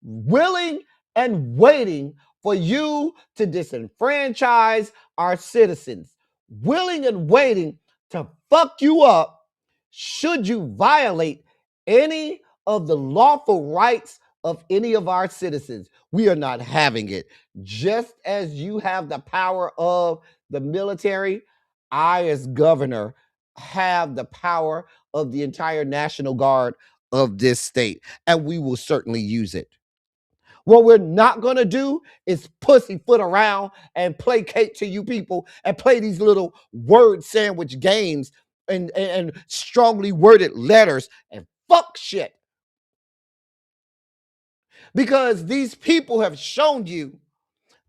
Willing and waiting for you to disenfranchise our citizens. Willing and waiting to fuck you up should you violate any of the lawful rights of any of our citizens. We are not having it. Just as you have the power of the military, I, as governor, have the power of the entire National Guard of this state, and we will certainly use it. What we're not going to do is pussyfoot around and placate to you people and play these little word sandwich games and strongly worded letters and fuck shit. Because these people have shown you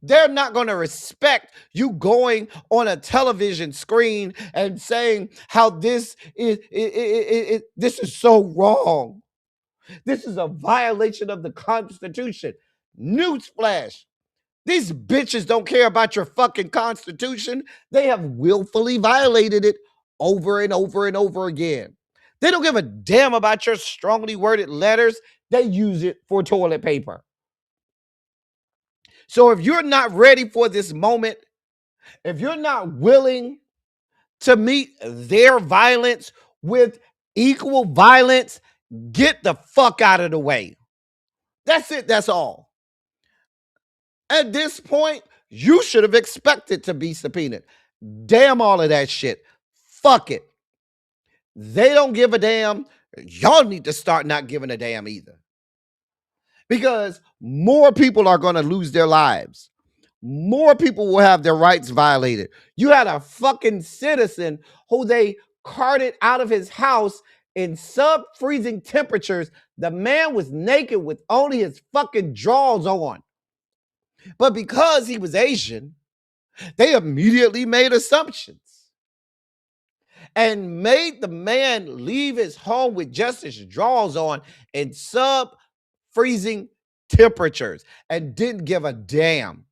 they're not going to respect you going on a television screen and saying how this is so wrong. This is a violation of the Constitution. Newsflash. These bitches don't care about your fucking Constitution. They have willfully violated it over and over and over again. They don't give a damn about your strongly worded letters. They use it for toilet paper. So if you're not ready for this moment, if you're not willing to meet their violence with equal violence, get the fuck out of the way. That's it. That's all. At this point, you should have expected to be subpoenaed. Damn all of that shit. Fuck it. They don't give a damn. Y'all need to start not giving a damn either. Because more people are going to lose their lives. More people will have their rights violated. You had a fucking citizen who they carted out of his house in sub-freezing temperatures. The man was naked with only his fucking drawers on. But because he was Asian, they immediately made assumptions and made the man leave his home with just his drawers on in sub-freezing temperatures and didn't give a damn.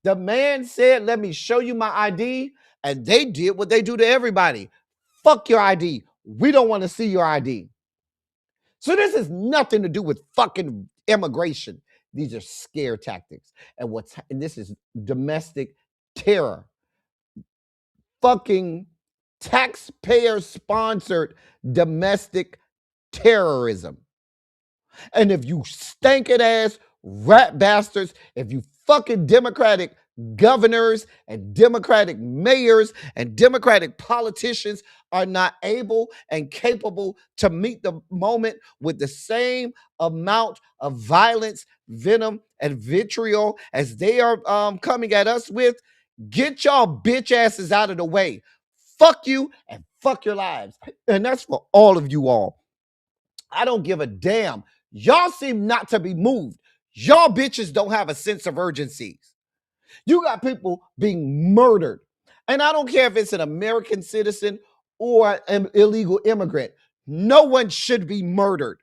The man said, let me show you my ID, and they did what they do to everybody. Fuck your ID. We don't want to see your ID. So this has nothing to do with fucking immigration. These are scare tactics. And this is domestic terror. Fucking taxpayer-sponsored domestic terrorism. And if you stinking ass rat bastards, if you fucking Democratic governors and Democratic mayors and Democratic politicians are not able and capable to meet the moment with the same amount of violence, venom, and vitriol as they are coming at us with, get y'all bitch asses out of the way. Fuck you and fuck your lives. And that's for all of you all. I don't give a damn. Y'all seem not to be moved. Y'all bitches don't have a sense of urgency. You got people being murdered. And I don't care if it's an American citizen or an illegal immigrant. No one should be murdered.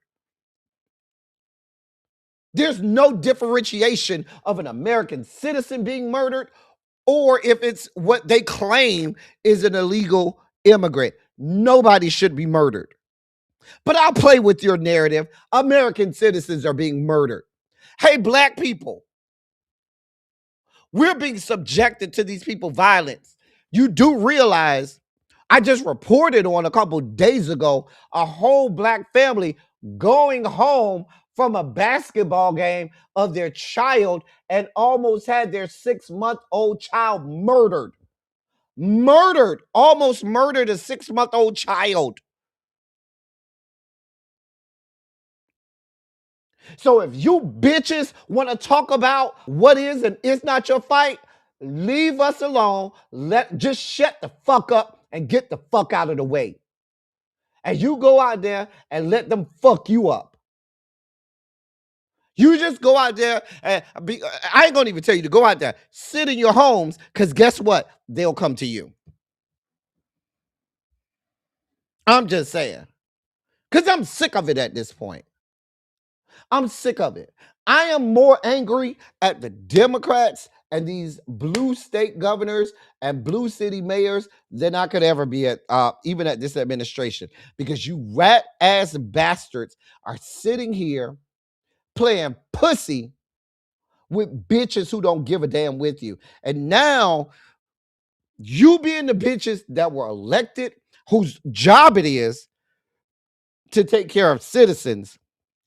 There's no differentiation of an American citizen being murdered or if it's what they claim is an illegal immigrant. Nobody should be murdered. But I'll play with your narrative. American citizens are being murdered. Hey, black people, we're being subjected to these people's violence. You do realize, I just reported on a couple days ago, a whole black family going home from a basketball game of their child and almost had their 6-month-old child murdered. Almost murdered a 6-month-old child. So if you bitches want to talk about what is and is not your fight, leave us alone. Just shut the fuck up and get the fuck out of the way. And you go out there and let them fuck you up. You just go out there and I ain't gonna even tell you to go out there. Sit in your homes, because guess what? They'll come to you. I'm just saying. Because I'm sick of it at this point. I'm sick of it. I am more angry at the Democrats and these blue state governors and blue city mayors than I could ever be at, even at this administration. Because you rat ass bastards are sitting here playing pussy with bitches who don't give a damn with you. And now you being the bitches that were elected, whose job it is to take care of citizens,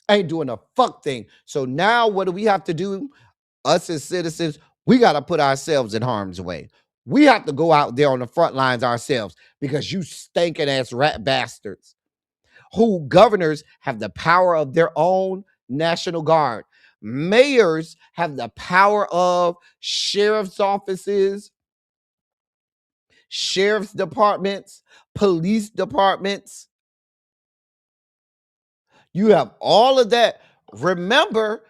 ain't doing a fuck thing. So now what do we have to do? Us as citizens, we got to put ourselves in harm's way. We have to go out there on the front lines ourselves, because you stinking ass rat bastards who governors have the power of their own National Guard. Mayors have the power of sheriff's offices, sheriff's departments, police departments. You have all of that. Remember,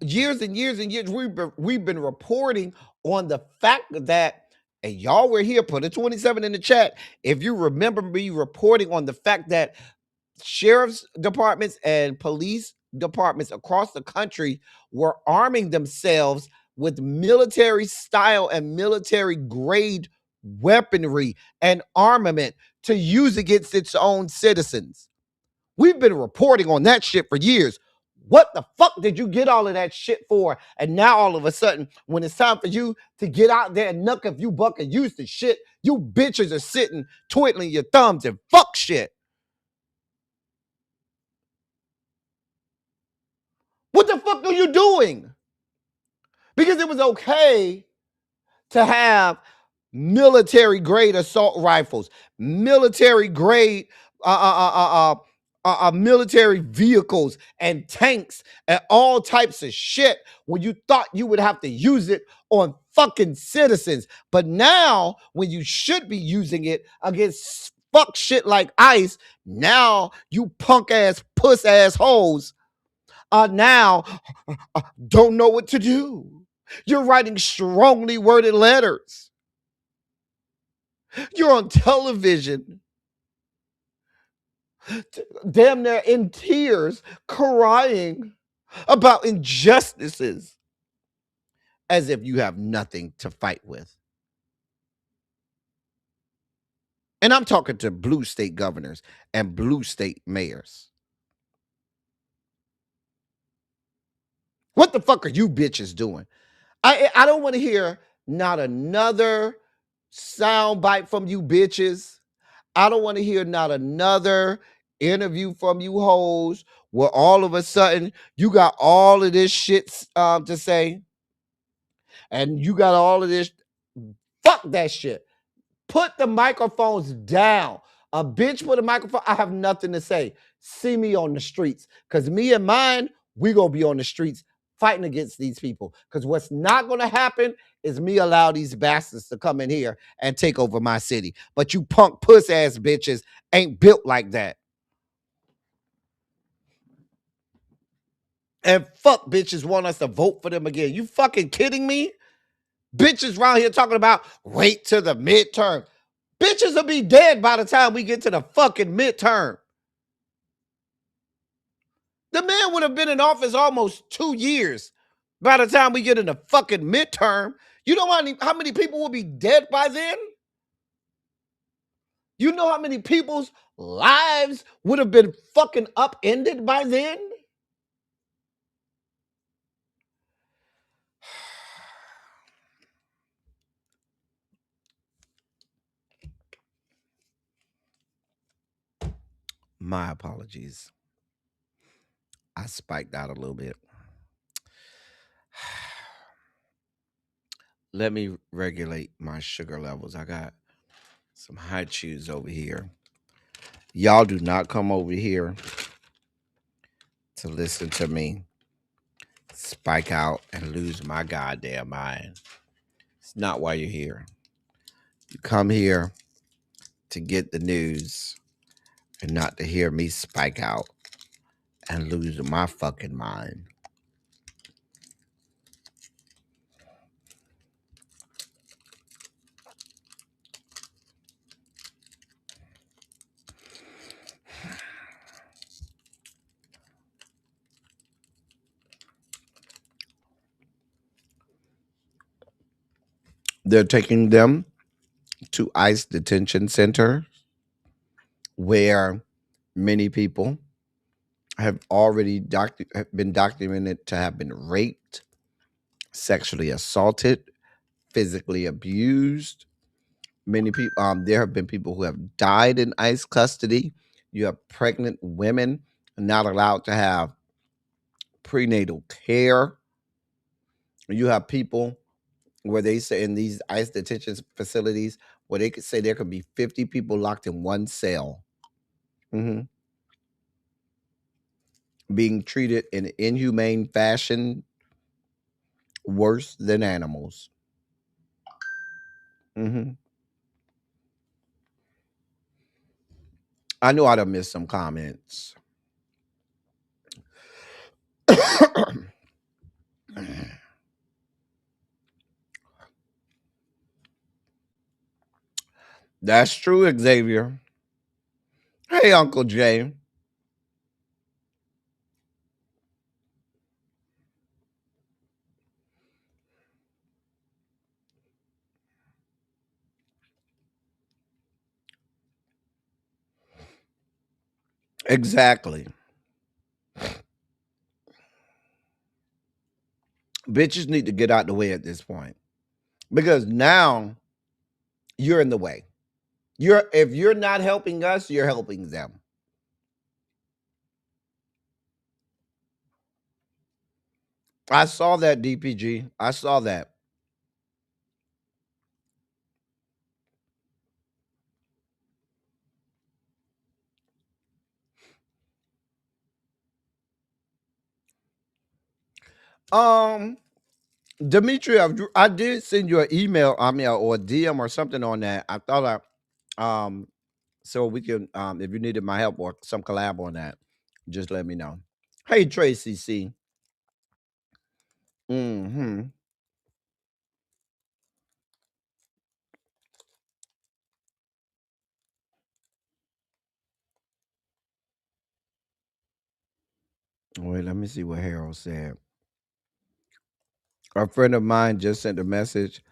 years and years and years, we've been reporting on the fact that, and y'all were here, put a 27 in the chat if you remember me reporting on the fact that sheriff's departments and police departments across the country were arming themselves with military style and military grade weaponry and armament to use against its own citizens. We've been reporting on that shit for years. What the fuck did you get all of that shit for? And now all of a sudden, when it's time for you to get out there and knuck if you buck and use the shit, you bitches are sitting twiddling your thumbs and fuck shit. What the fuck are you doing? Because it was okay to have military grade assault rifles, military grade military vehicles and tanks and all types of shit when you thought you would have to use it on fucking citizens. But now, when you should be using it against fuck shit like ICE, now you punk ass puss ass hoes now don't know what to do. You're writing strongly worded letters. You're on television, damn near in tears, crying about injustices as if you have nothing to fight with. And I'm talking to blue state governors and blue state mayors. What the fuck are you bitches doing? I don't want to hear not another soundbite from you bitches. I don't want to hear not another interview from you hoes where all of a sudden you got all of this shit to say. And you got all of this. Fuck that shit. Put the microphones down. A bitch with a microphone, I have nothing to say. See me on the streets. Because me and mine, we going to be on the streets fighting against these people. Because what's not going to happen is me allow these bastards to come in here and take over my city. But you punk puss ass bitches ain't built like that. And fuck bitches want us to vote for them again. You fucking kidding me? Bitches around here talking about wait till the midterm. Bitches will be dead by the time we get to the fucking midterm. The man would have been in office almost 2 years by the time we get in the fucking midterm. You know how many people will be dead by then? You know how many people's lives would have been fucking upended by then? My apologies. I spiked out a little bit. Let me regulate my sugar levels. I got some high chews over here. Y'all do not come over here to listen to me spike out and lose my goddamn mind. It's not why you're here. You come here to get the news and not to hear me spike out and lose my fucking mind. They're taking them to ICE detention center where many people have already have been documented to have been raped, sexually assaulted, physically abused. Many people, there have been people who have died in ICE custody. You have pregnant women not allowed to have prenatal care. You have people where they say in these ICE detention facilities where they could say there could be 50 people locked in one cell, being treated in inhumane fashion, worse than animals. I know I'd have missed some comments. That's true, Xavier. Hey, Uncle Jay. Exactly. Bitches need to get out the way at this point because now you're in the way. If you're not helping us, you're helping them. I saw that, DPG. I saw that. Dimitri, I did send you an email, or a DM or something on that. I thought so we can, if you needed my help or some collab on that, just let me know. Hey, Tracy C. Wait, let me see what Harold said. A friend of mine just sent a message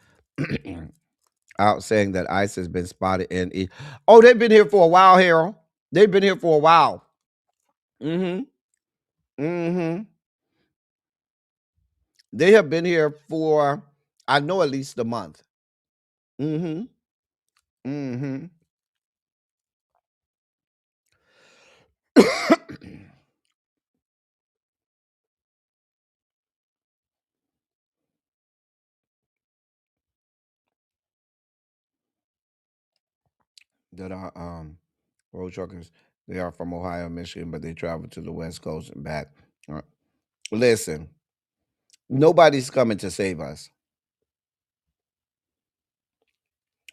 out saying that ICE has been spotted in. Oh, they've been here for a while, Harold. They've been here for a while. Mm-hmm. Mm-hmm. They have been here for, I know, at least a month. Mm-hmm. Mm-hmm. That are road truckers. They are from Ohio, Michigan, but they travel to the West Coast and back. Listen, nobody's coming to save us.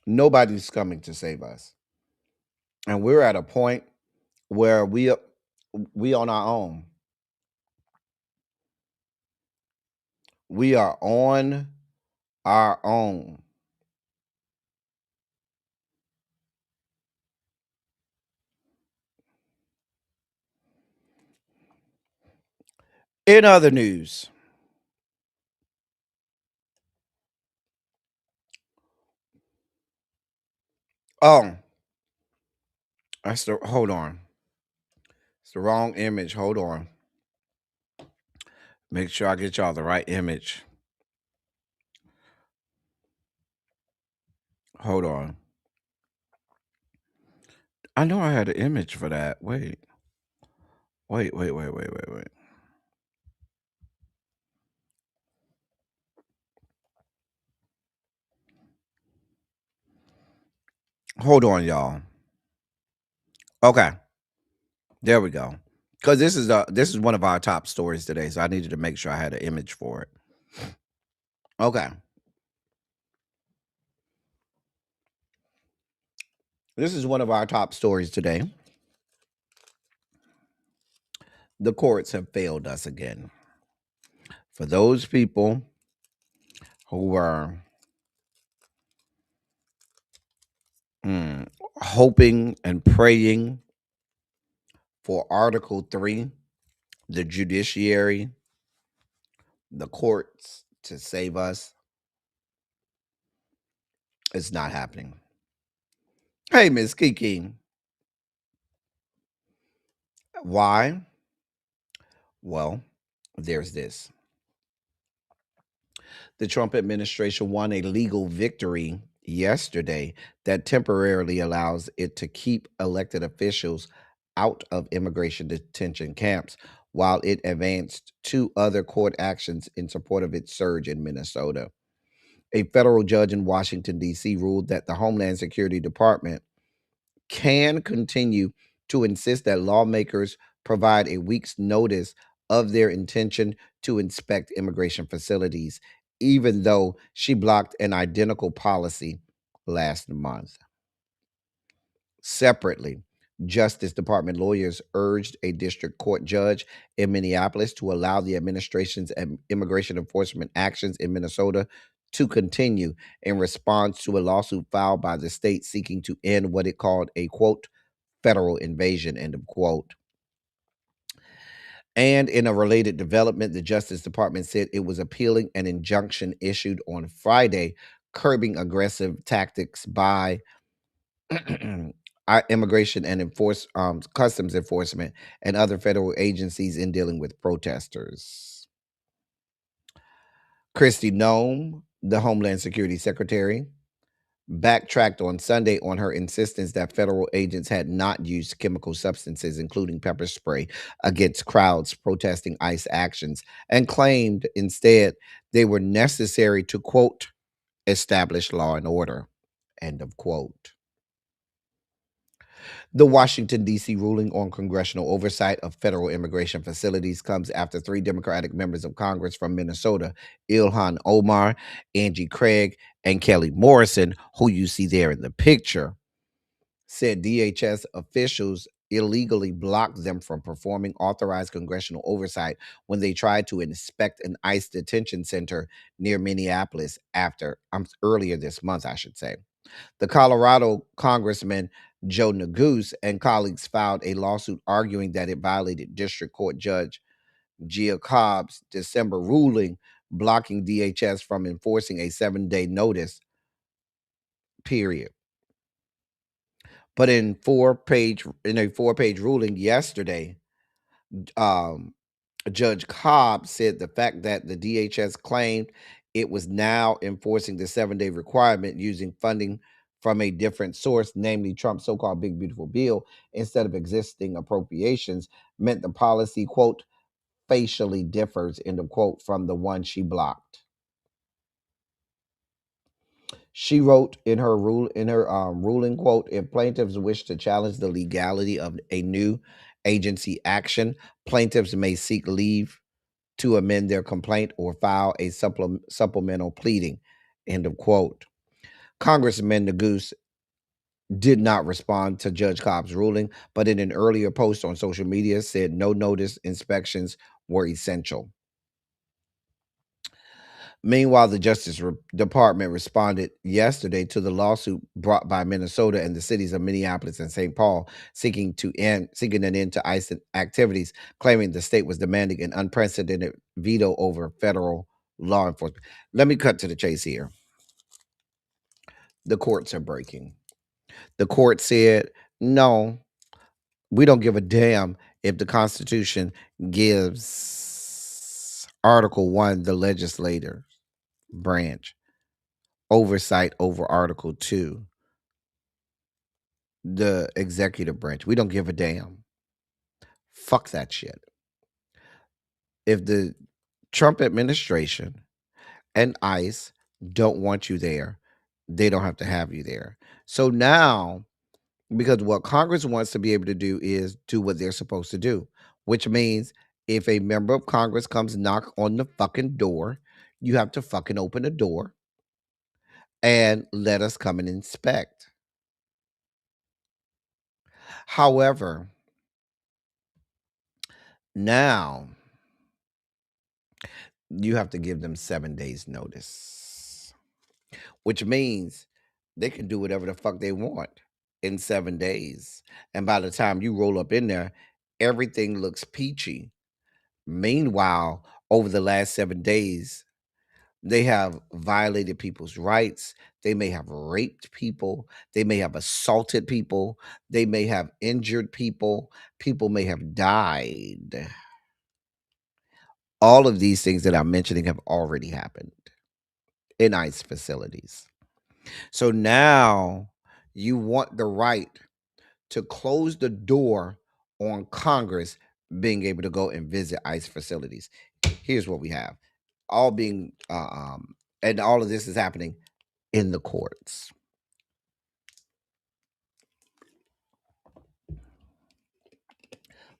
Nobody's coming to save us. And we're at a point where we on our own. We are on our own. In other news, oh, hold on. It's the wrong image. Hold on. Make sure I get y'all the right image. Hold on. I know I had an image for that. Wait. Wait. Hold on, y'all. Okay. There we go. because this is one of our top stories today, so I needed to make sure I had an image for it. Okay. This is one of our top stories today. The courts have failed us again. For those people who were hoping and praying for Article 3, the judiciary, the courts to save us, it's not happening. Hey, Miss Kiki. Why? Well, there's this. The Trump administration won a legal victory yesterday that temporarily allows it to keep elected officials out of immigration detention camps while it advanced two other court actions in support of its surge in Minnesota. A federal judge in Washington, D.C. ruled that the Homeland Security Department can continue to insist that lawmakers provide a week's notice of their intention to inspect immigration facilities, even though she blocked an identical policy last month. Separately, Justice Department lawyers urged a district court judge in Minneapolis to allow the administration's immigration enforcement actions in Minnesota to continue in response to a lawsuit filed by the state seeking to end what it called a quote federal invasion, end of quote. And in a related development, the Justice Department said it was appealing an injunction issued on Friday curbing aggressive tactics by our immigration and customs enforcement and other federal agencies in dealing with protesters. Kristi Noem, the Homeland Security Secretary, backtracked on Sunday on her insistence that federal agents had not used chemical substances, including pepper spray, against crowds protesting ICE actions, and claimed instead they were necessary to, quote, establish law and order, end of quote. The Washington, D.C. ruling on congressional oversight of federal immigration facilities comes after three Democratic members of Congress from Minnesota, Ilhan Omar, Angie Craig, and Kelly Morrison, who you see there in the picture, said DHS officials illegally blocked them from performing authorized congressional oversight when they tried to inspect an ICE detention center near Minneapolis earlier this month, I should say. The Colorado Congressman Joe Neguse and colleagues filed a lawsuit arguing that it violated District Court Judge Gia Cobb's December ruling blocking DHS from enforcing a 7-day notice period. But in a 4-page ruling yesterday, Judge Cobb said the fact that the DHS claimed it was now enforcing the 7-day requirement using funding from a different source, namely Trump's so-called Big Beautiful Bill, instead of existing appropriations, meant the policy, quote, facially differs, end of quote, from the one she blocked. She wrote in her ruling, quote, if plaintiffs wish to challenge the legality of a new agency action, plaintiffs may seek leave to amend their complaint or file a supplemental pleading, end of quote. Congressman Neguse did not respond to Judge Cobb's ruling, but in an earlier post on social media said no notice inspections were essential. Meanwhile, the Justice Department responded yesterday to the lawsuit brought by Minnesota and the cities of Minneapolis and St. Paul, seeking an end to ICE activities, claiming the state was demanding an unprecedented veto over federal law enforcement. Let me cut to the chase here. The courts are breaking. The court said, no, we don't give a damn if the Constitution gives Article 1, the legislator branch, oversight over Article 2, the executive branch. We don't give a damn. Fuck that shit. If the Trump administration and ICE don't want you there, they don't have to have you there. So now, because what Congress wants to be able to do is do what they're supposed to do, which means if a member of Congress comes knock on the fucking door, you have to fucking open the door and let us come and inspect. However, now you have to give them 7 days notice, which means they can do whatever the fuck they want in 7 days. And by the time you roll up in there, everything looks peachy. Meanwhile, over the last 7 days, they have violated people's rights. They may have raped people. They may have assaulted people. They may have injured people. People may have died. All of these things that I'm mentioning have already happened in ICE facilities. So now you want the right to close the door on Congress being able to go and visit ICE facilities. Here's what we have. All being and all of this is happening in the courts.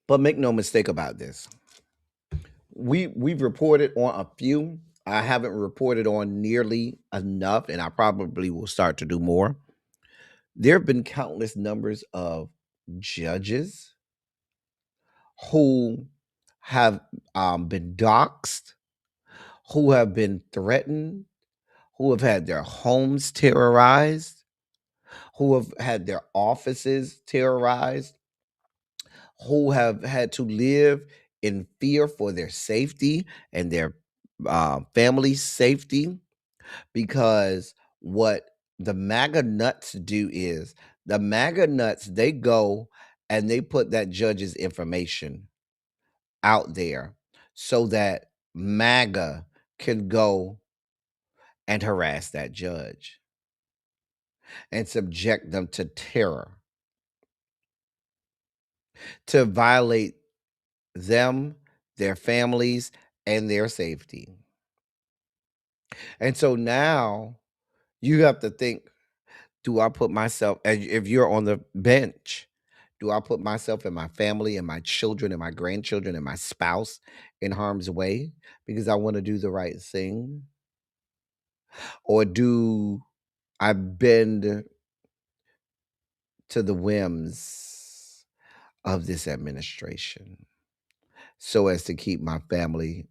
But make no mistake about this. We've reported on a few. I haven't reported on nearly enough, and I probably will start to do more. There have been countless numbers of judges who have been doxxed, who have been threatened, who have had their homes terrorized, who have had their offices terrorized, who have had to live in fear for their safety and their family's safety, because what the MAGA nuts do is the MAGA nuts, they go and they put that judge's information out there so that MAGA can go and harass that judge and subject them to terror, to violate them, their families, and their safety. And so now you have to think, do I put myself, if you're on the bench, do I put myself and my family and my children and my grandchildren and my spouse in harm's way because I want to do the right thing? Or do I bend to the whims of this administration so as to keep my family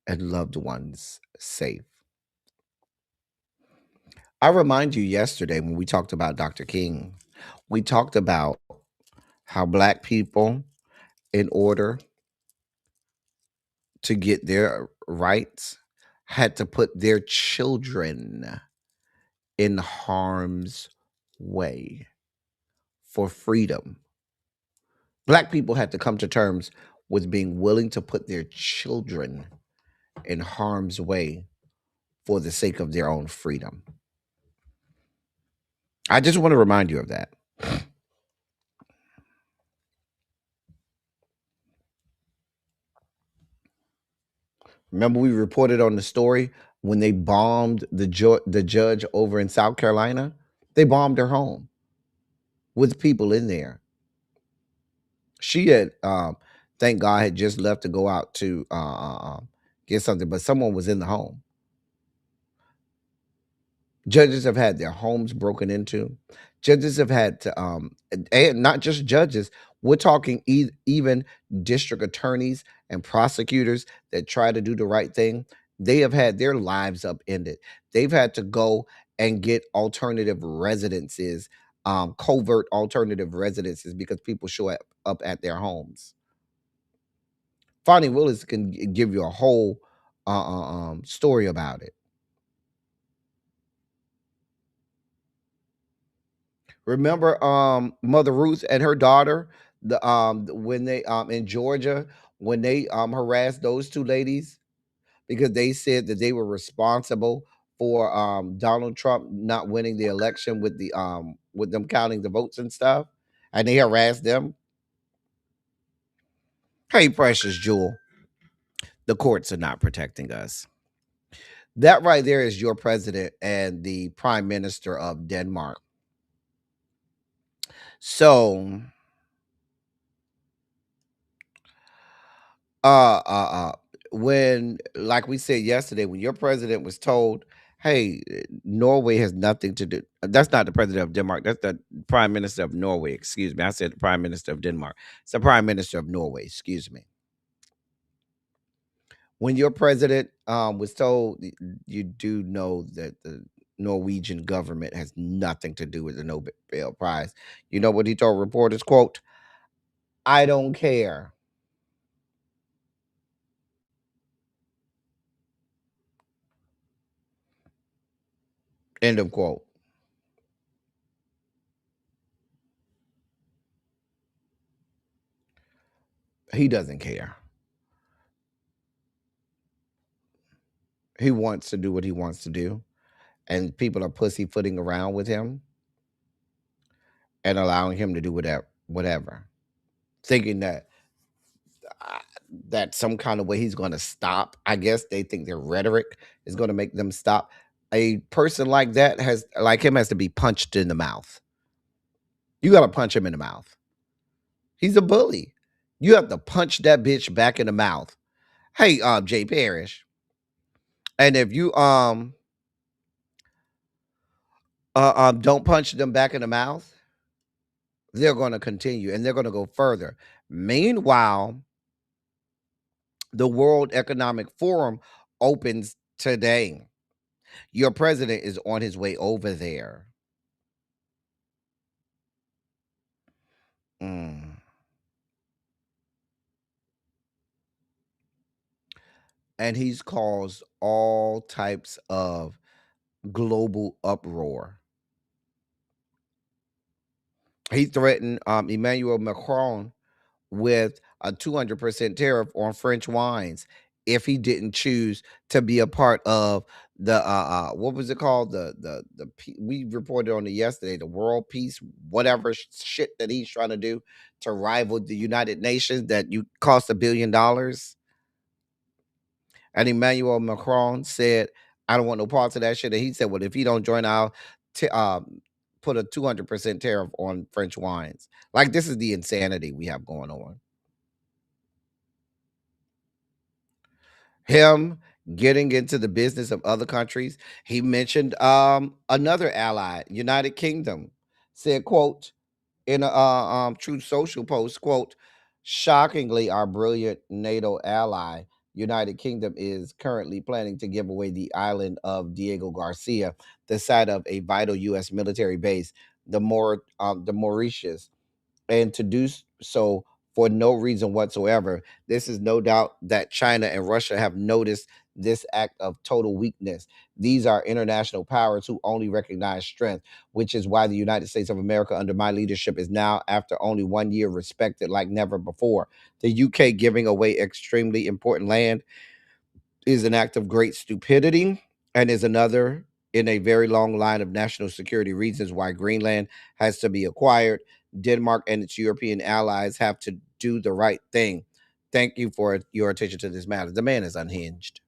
and loved ones safe? I remind you yesterday when we talked about Dr. King, we talked about how Black people, in order to get their rights, had to put their children in harm's way for freedom. Black people had to come to terms with being willing to put their children in harm's way for the sake of their own freedom. I just want to remind you of that. Remember, we reported on the story when they bombed the judge over in South Carolina? They bombed her home with people in there. She had, thank God, had just left to go out to get something, but someone was in the home. Judges have had their homes broken into. Judges have had to, and not just judges. We're talking even district attorneys and prosecutors that try to do the right thing. They have had their lives upended. They've had to go and get alternative residences, covert alternative residences, because people show up at their homes. Fonnie Willis can give you a whole story about it. Remember Mother Ruth and her daughter, when they in Georgia, when they harassed those two ladies because they said that they were responsible for Donald Trump not winning the election with them counting the votes and stuff, and they harassed them. Hey, precious jewel, the courts are not protecting us. That right there is your president and the prime minister of Denmark. So Uh, uh, uh, when, like we said yesterday, when your president was told, "Hey, Norway has nothing to do." That's not the president of Denmark. That's the prime minister of Norway. Excuse me. I said the prime minister of Denmark. It's the prime minister of Norway. Excuse me. When your president was told, you do know that the Norwegian government has nothing to do with the Nobel Prize. You know what he told reporters? Quote, "I don't care." End of quote. He doesn't care. He wants to do what he wants to do, and people are pussyfooting around with him and allowing him to do whatever, thinking that uh, that some kind of way he's going to stop. I guess they think their rhetoric is going to make them stop. A person like that has to be punched in the mouth. You got to punch him in the mouth. He's a bully. You have to punch that bitch back in the mouth. Hey, Jay Parrish, and if you don't punch them back in the mouth, they're going to continue and they're going to go further. Meanwhile, the World Economic Forum opens today. Your president is on his way over there. Mm. And he's caused all types of global uproar. He threatened Emmanuel Macron with a 200% tariff on French wines if he didn't choose to be a part of the what was it called, we reported on it yesterday, the world peace whatever shit that he's trying to do to rival the United Nations that you cost $1 billion. And Emmanuel Macron said, "I don't want no parts of that shit." And he said, "Well, if he don't join, I'll put a 200% tariff on French wines." Like, this is the insanity we have going on. Him getting into the business of other countries. He mentioned another ally, United Kingdom, said, quote, in a Truth Social post, quote, "Shockingly, our brilliant NATO ally, United Kingdom, is currently planning to give away the island of Diego Garcia, the site of a vital U.S. military base, the Mauritius, and to do so for no reason whatsoever. This is no doubt that China and Russia have noticed this act of total weakness. These are international powers who only recognize strength, which is why the United States of America, under my leadership, is now, after only 1 year, respected like never before. The UK giving away extremely important land is an act of great stupidity and is another in a very long line of national security reasons why Greenland has to be acquired. Denmark and its European allies have to do the right thing. Thank you for your attention to this matter." The man is unhinged.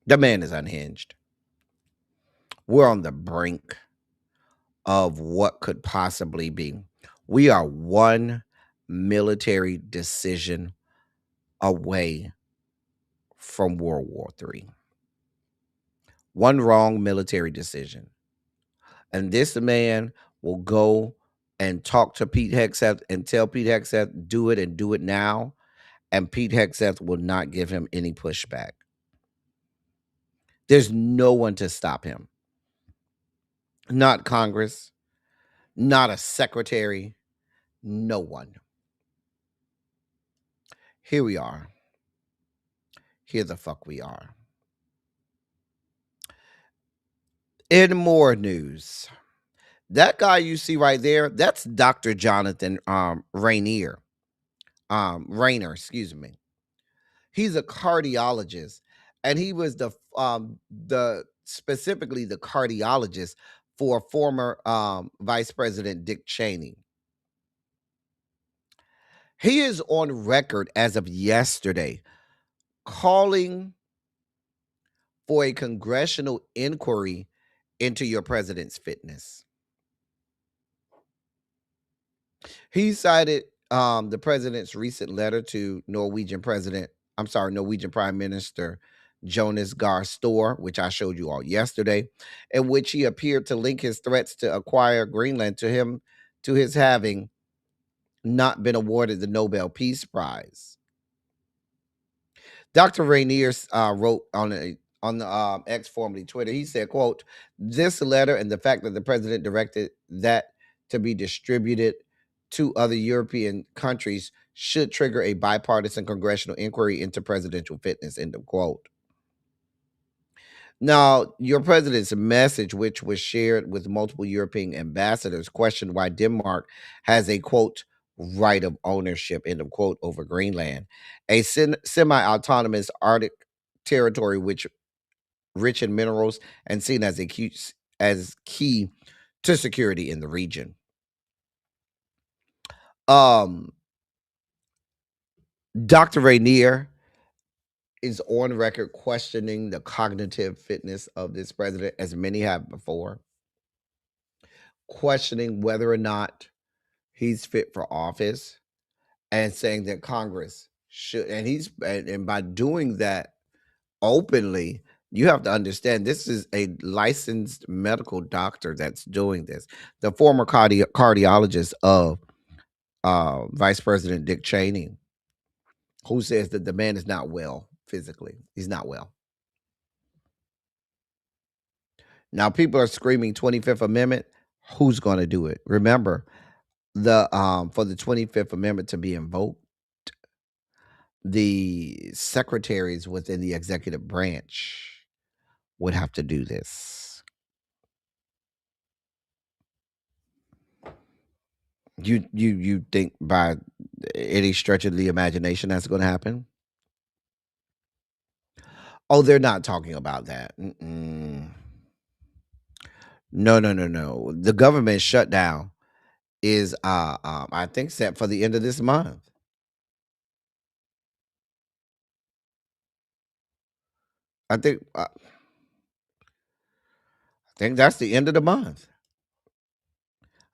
The man is unhinged. We're on the brink of what could possibly be. We are one military decision away from World War III. One wrong military decision. And this man will go and talk to Pete Hegseth and tell Pete Hegseth, do it and do it now. And Pete Hegseth will not give him any pushback. There's no one to stop him. Not Congress, not a secretary, no one. Here we are. Here the fuck we are. In more news, that guy you see right there, that's Dr. Jonathan Rayner, excuse me. He's a cardiologist, and he was the specifically the cardiologist for former Vice President Dick Cheney. He is on record as of yesterday calling for a congressional inquiry into your president's fitness. He cited the president's recent letter to Norwegian Prime Minister Jonas Gahr Store, which I showed you all yesterday, in which he appeared to link his threats to acquire Greenland to his having not been awarded the Nobel Peace Prize. Dr. Rainier wrote on the X, formerly Twitter. He said, quote, "This letter and the fact that the president directed that to be distributed to other European countries should trigger a bipartisan congressional inquiry into presidential fitness," end of quote. Now, your president's message, which was shared with multiple European ambassadors, questioned why Denmark has a, quote, right of ownership, end of quote, over Greenland, a semi-autonomous Arctic territory which rich in minerals and seen as as key to security in the region. Dr. Rainier is on record questioning the cognitive fitness of this president, as many have before, questioning whether or not he's fit for office, and saying that Congress should, and by doing that openly, you have to understand this is a licensed medical doctor that's doing this. The former cardiologist of Vice President Dick Cheney, who says that the man is not well physically. He's not well. Now, people are screaming 25th Amendment. Who's going to do it? Remember, for the 25th Amendment to be invoked, the secretaries within the executive branch would have to do this. You think by any stretch of the imagination that's going to happen? Oh, they're not talking about that. No. The government shutdown is I think set for the end of this month. I think that's the end of the month.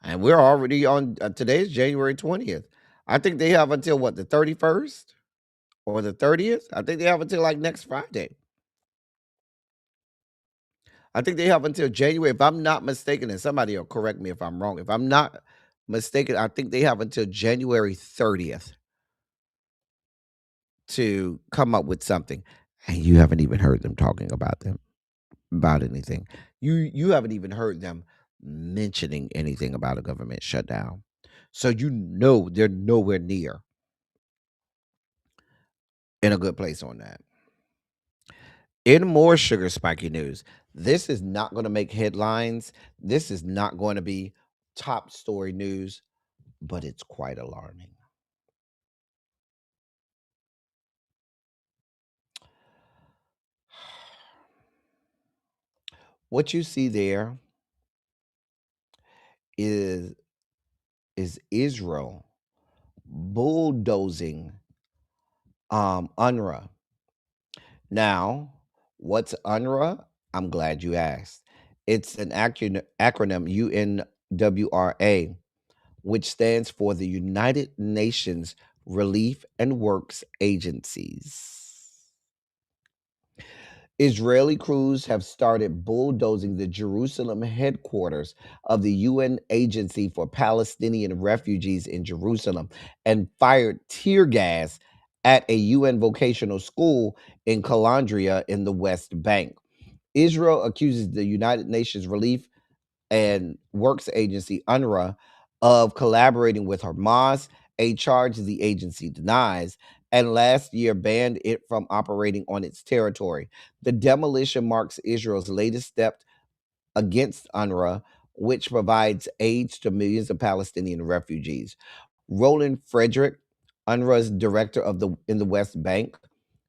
And we're already on today's January 20th. I think they have until what, the 31st or the 30th? I think they have until like next Friday. I think they have until January, if I'm not mistaken, and somebody will correct me if I'm wrong. If I'm not mistaken, I think they have until January 30th to come up with something. And you haven't even heard them talking about anything. You haven't even heard them mentioning anything about a government shutdown. So you know they're nowhere near in a good place on that. In more sugar spiky news, this is not going to make headlines. This is not going to be top story news, but it's quite alarming. What you see there is Israel bulldozing UNRWA. Now, what's UNRWA? I'm glad you asked. It's an acronym, UNWRA, which stands for the United Nations Relief and Works Agencies. Israeli crews have started bulldozing the Jerusalem headquarters of the UN Agency for Palestinian Refugees in Jerusalem and fired tear gas at a UN vocational school in Calandria in the West Bank. Israel accuses the United Nations Relief and Works Agency, UNRWA, of collaborating with Hamas, a charge the agency denies, and last year banned it from operating on its territory. The demolition marks Israel's latest step against UNRWA, which provides aid to millions of Palestinian refugees. Roland Frederick, UNRWA's director in the West Bank,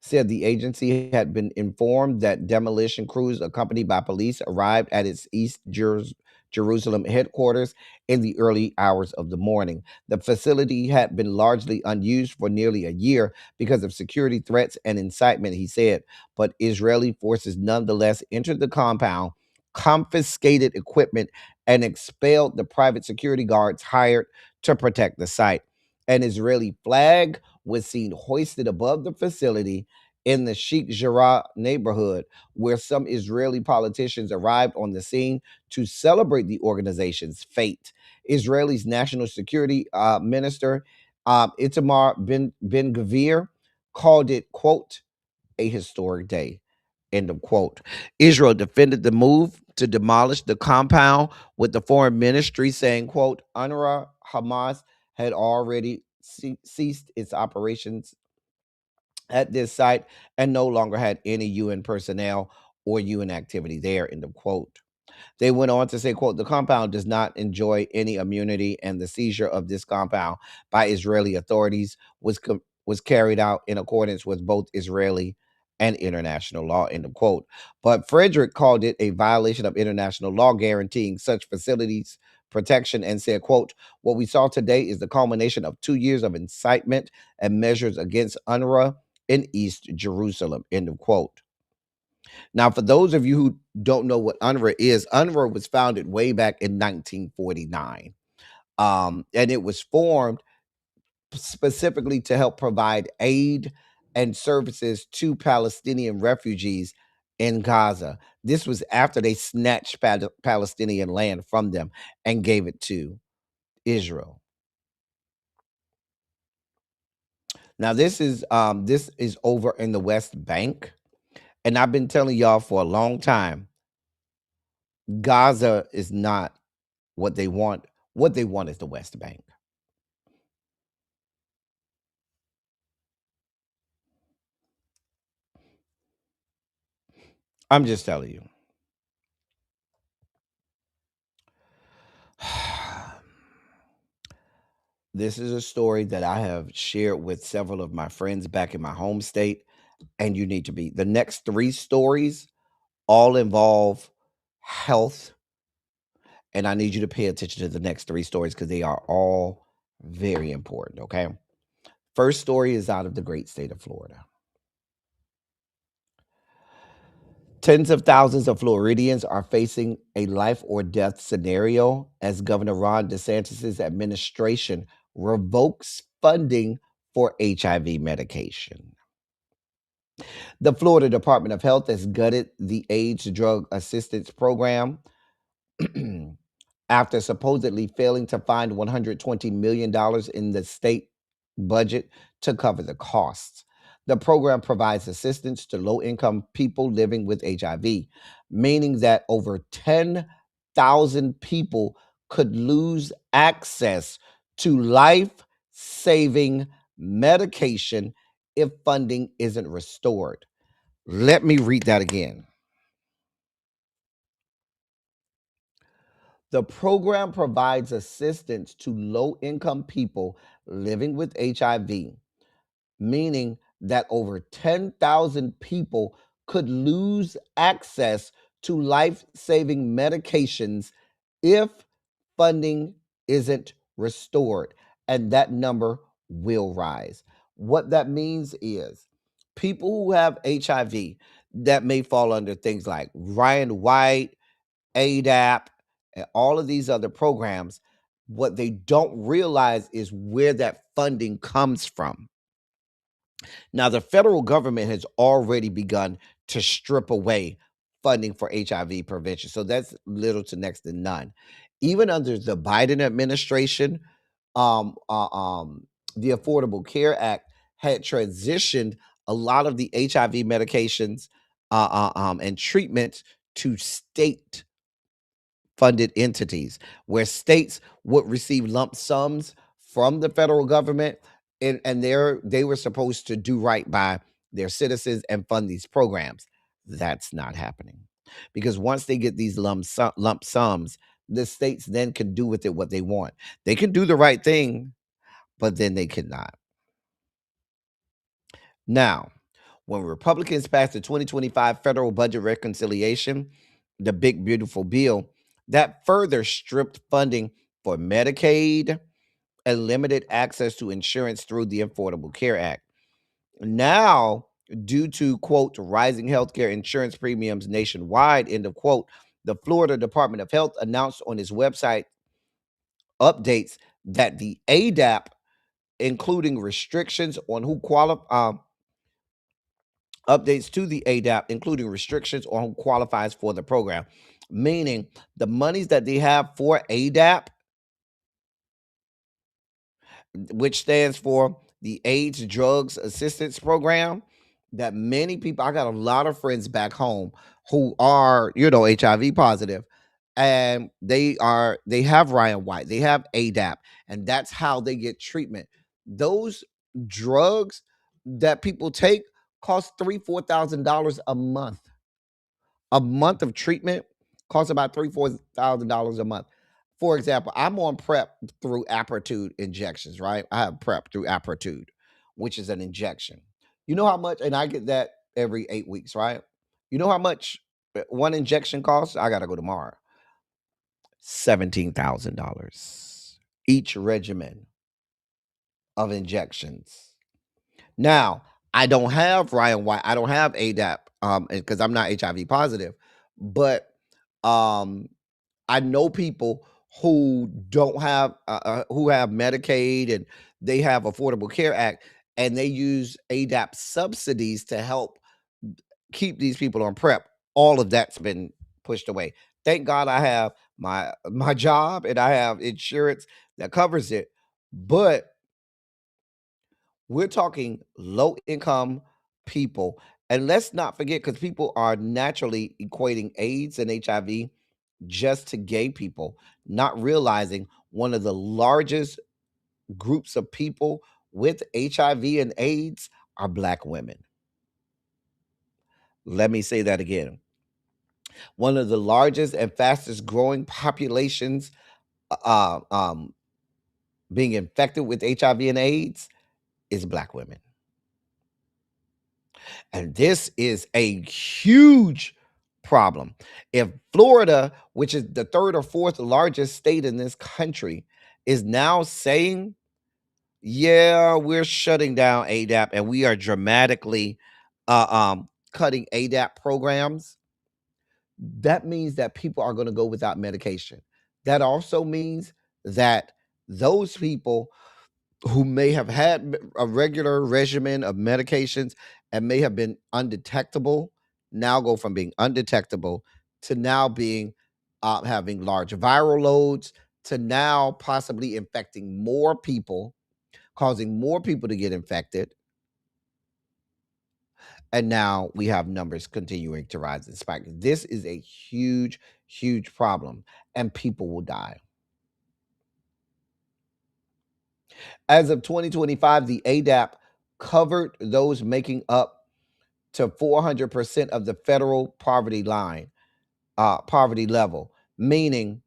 said the agency had been informed that demolition crews accompanied by police arrived at its East Jerusalem headquarters in the early hours of the morning. The facility had been largely unused for nearly a year because of security threats and incitement, he said, but Israeli forces nonetheless entered the compound, confiscated equipment, and expelled the private security guards hired to protect the site. An Israeli flag was seen hoisted above the facility in the Sheikh Jarrah neighborhood, where some Israeli politicians arrived on the scene to celebrate the organization's fate. Israel's national security minister Itamar Ben Gvir called it, quote, a historic day. End of quote. Israel defended the move to demolish the compound, with the foreign ministry saying, quote, UNRWA Hamas had already ceased its operations at this site and no longer had any UN personnel or UN activity there, end of quote. They went on to say, quote, the compound does not enjoy any immunity, and the seizure of this compound by Israeli authorities was carried out in accordance with both Israeli and international law, end of quote. But Frederick called it a violation of international law guaranteeing such facilities protection and said, quote, what we saw today is the culmination of 2 years of incitement and measures against UNRWA in East Jerusalem, end of quote. Now, for those of you who don't know what UNRWA was founded way back in 1949. And it was formed specifically to help provide aid and services to Palestinian refugees in Gaza. This was after they snatched Palestinian land from them and gave it to Israel. Now, this is over in the West Bank. And I've been telling y'all for a long time, Gaza is not what they want. What they want is the West Bank. I'm just telling you. This is a story that I have shared with several of my friends back in my home state, and you need to be. The next 3 stories all involve health, and I need you to pay attention to the next 3 stories because they are all very important, okay? First story is out of the great state of Florida. Tens of thousands of Floridians are facing a life or death scenario as Governor Ron DeSantis' administration revokes funding for HIV medication. The Florida Department of Health has gutted the AIDS drug assistance program after supposedly failing to find $120 million in the state budget to cover the costs. The program provides assistance to low-income people living with HIV, meaning that over 10,000 people could lose access to life-saving medication if funding isn't restored. Let me read that again. The program provides assistance to low-income people living with HIV, meaning that over 10,000 people could lose access to life-saving medications if funding isn't restored, and that number will rise. What that means is people who have HIV that may fall under things like Ryan White, ADAP, and all of these other programs, what they don't realize is where that funding comes from. Now, the federal government has already begun to strip away funding for HIV prevention. So that's little to next to none. Even under the Biden administration, the Affordable Care Act had transitioned a lot of the HIV medications and treatments to state funded entities where states would receive lump sums from the federal government, and they were supposed to do right by their citizens and fund these programs. That's not happening, because once they get these lump sums, the states then can do with it what they want. They can do the right thing, but then they cannot. Now, when Republicans passed the 2025 federal budget reconciliation, the big beautiful bill that further stripped funding for Medicaid and limited access to insurance through the Affordable Care Act. Now, due to, quote, rising healthcare insurance premiums nationwide, end of quote, the Florida Department of Health announced on its website updates that the ADAP including restrictions on who qualify. Updates to the ADAP, including restrictions on who qualifies for the program, meaning the monies that they have for ADAP, which stands for the AIDS Drugs Assistance Program, that many people, I got a lot of friends back home who are, HIV positive, and they have Ryan White, they have ADAP, and that's how they get treatment. Those drugs that people take cost $3,000-$4,000 a month. A month of treatment costs about $3,000-$4,000 a month. For example, I'm on PrEP through Apertude injections, right? I have PrEP through Apertude, which is an injection. You know how much? And I get that every 8 weeks, right? You know how much one injection costs? I got to go tomorrow. $17,000 each regimen of injections. Now, I don't have Ryan White. I don't have ADAP because I'm not HIV positive. But I know people who don't have who have Medicaid and they have Affordable Care Act, and they use ADAP subsidies to help keep these people on PrEP. All of that's been pushed away. Thank God I have my job and I have insurance that covers it. But we're talking low income people. And let's not forget, because people are naturally equating AIDS and HIV just to gay people, not realizing one of the largest groups of people with HIV and AIDS are Black women. Let me say that again. One of the largest and fastest growing populations uh, um, being infected with HIV and AIDS is Black women. And this is a huge problem. If Florida, which is the third or fourth largest state in this country, is now saying, yeah, we're shutting down ADAP and we are dramatically cutting ADAP programs, that means that people are going to go without medication. That also means that those people who may have had a regular regimen of medications and may have been undetectable now go from being undetectable to now being having large viral loads to now possibly infecting more people, causing more people to get infected. And now we have numbers continuing to rise and spike. This is a huge, huge problem, and people will die. As of 2025, the ADAP covered those making up to 400% of the federal poverty line, poverty level, meaning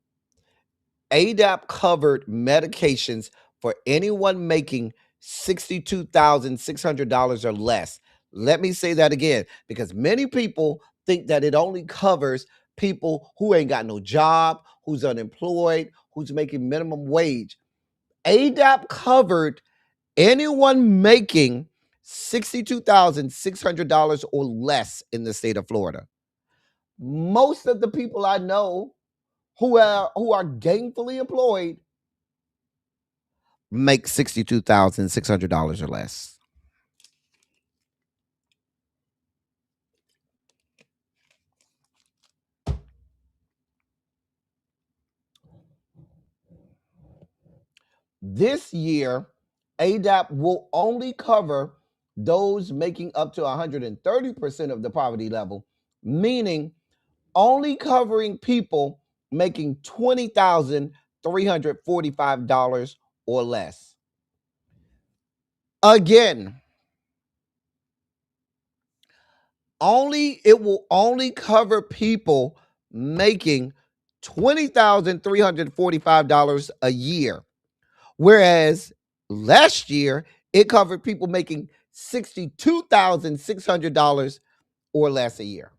ADAP covered medications for anyone making $62,600 or less. Let me say that again, because many people think that it only covers people who ain't got no job, who's unemployed, who's making minimum wage. ADAP covered anyone making $62,600 or less in the state of Florida. Most of the people I know who are gainfully employed make $62,600 or less. This year, ADAP will only cover those making up to 130% of the poverty level, meaning only covering people making $20,345 or less. Again, it will only cover people making $20,345 a year. Whereas last year, it covered people making $62,600 or less a year.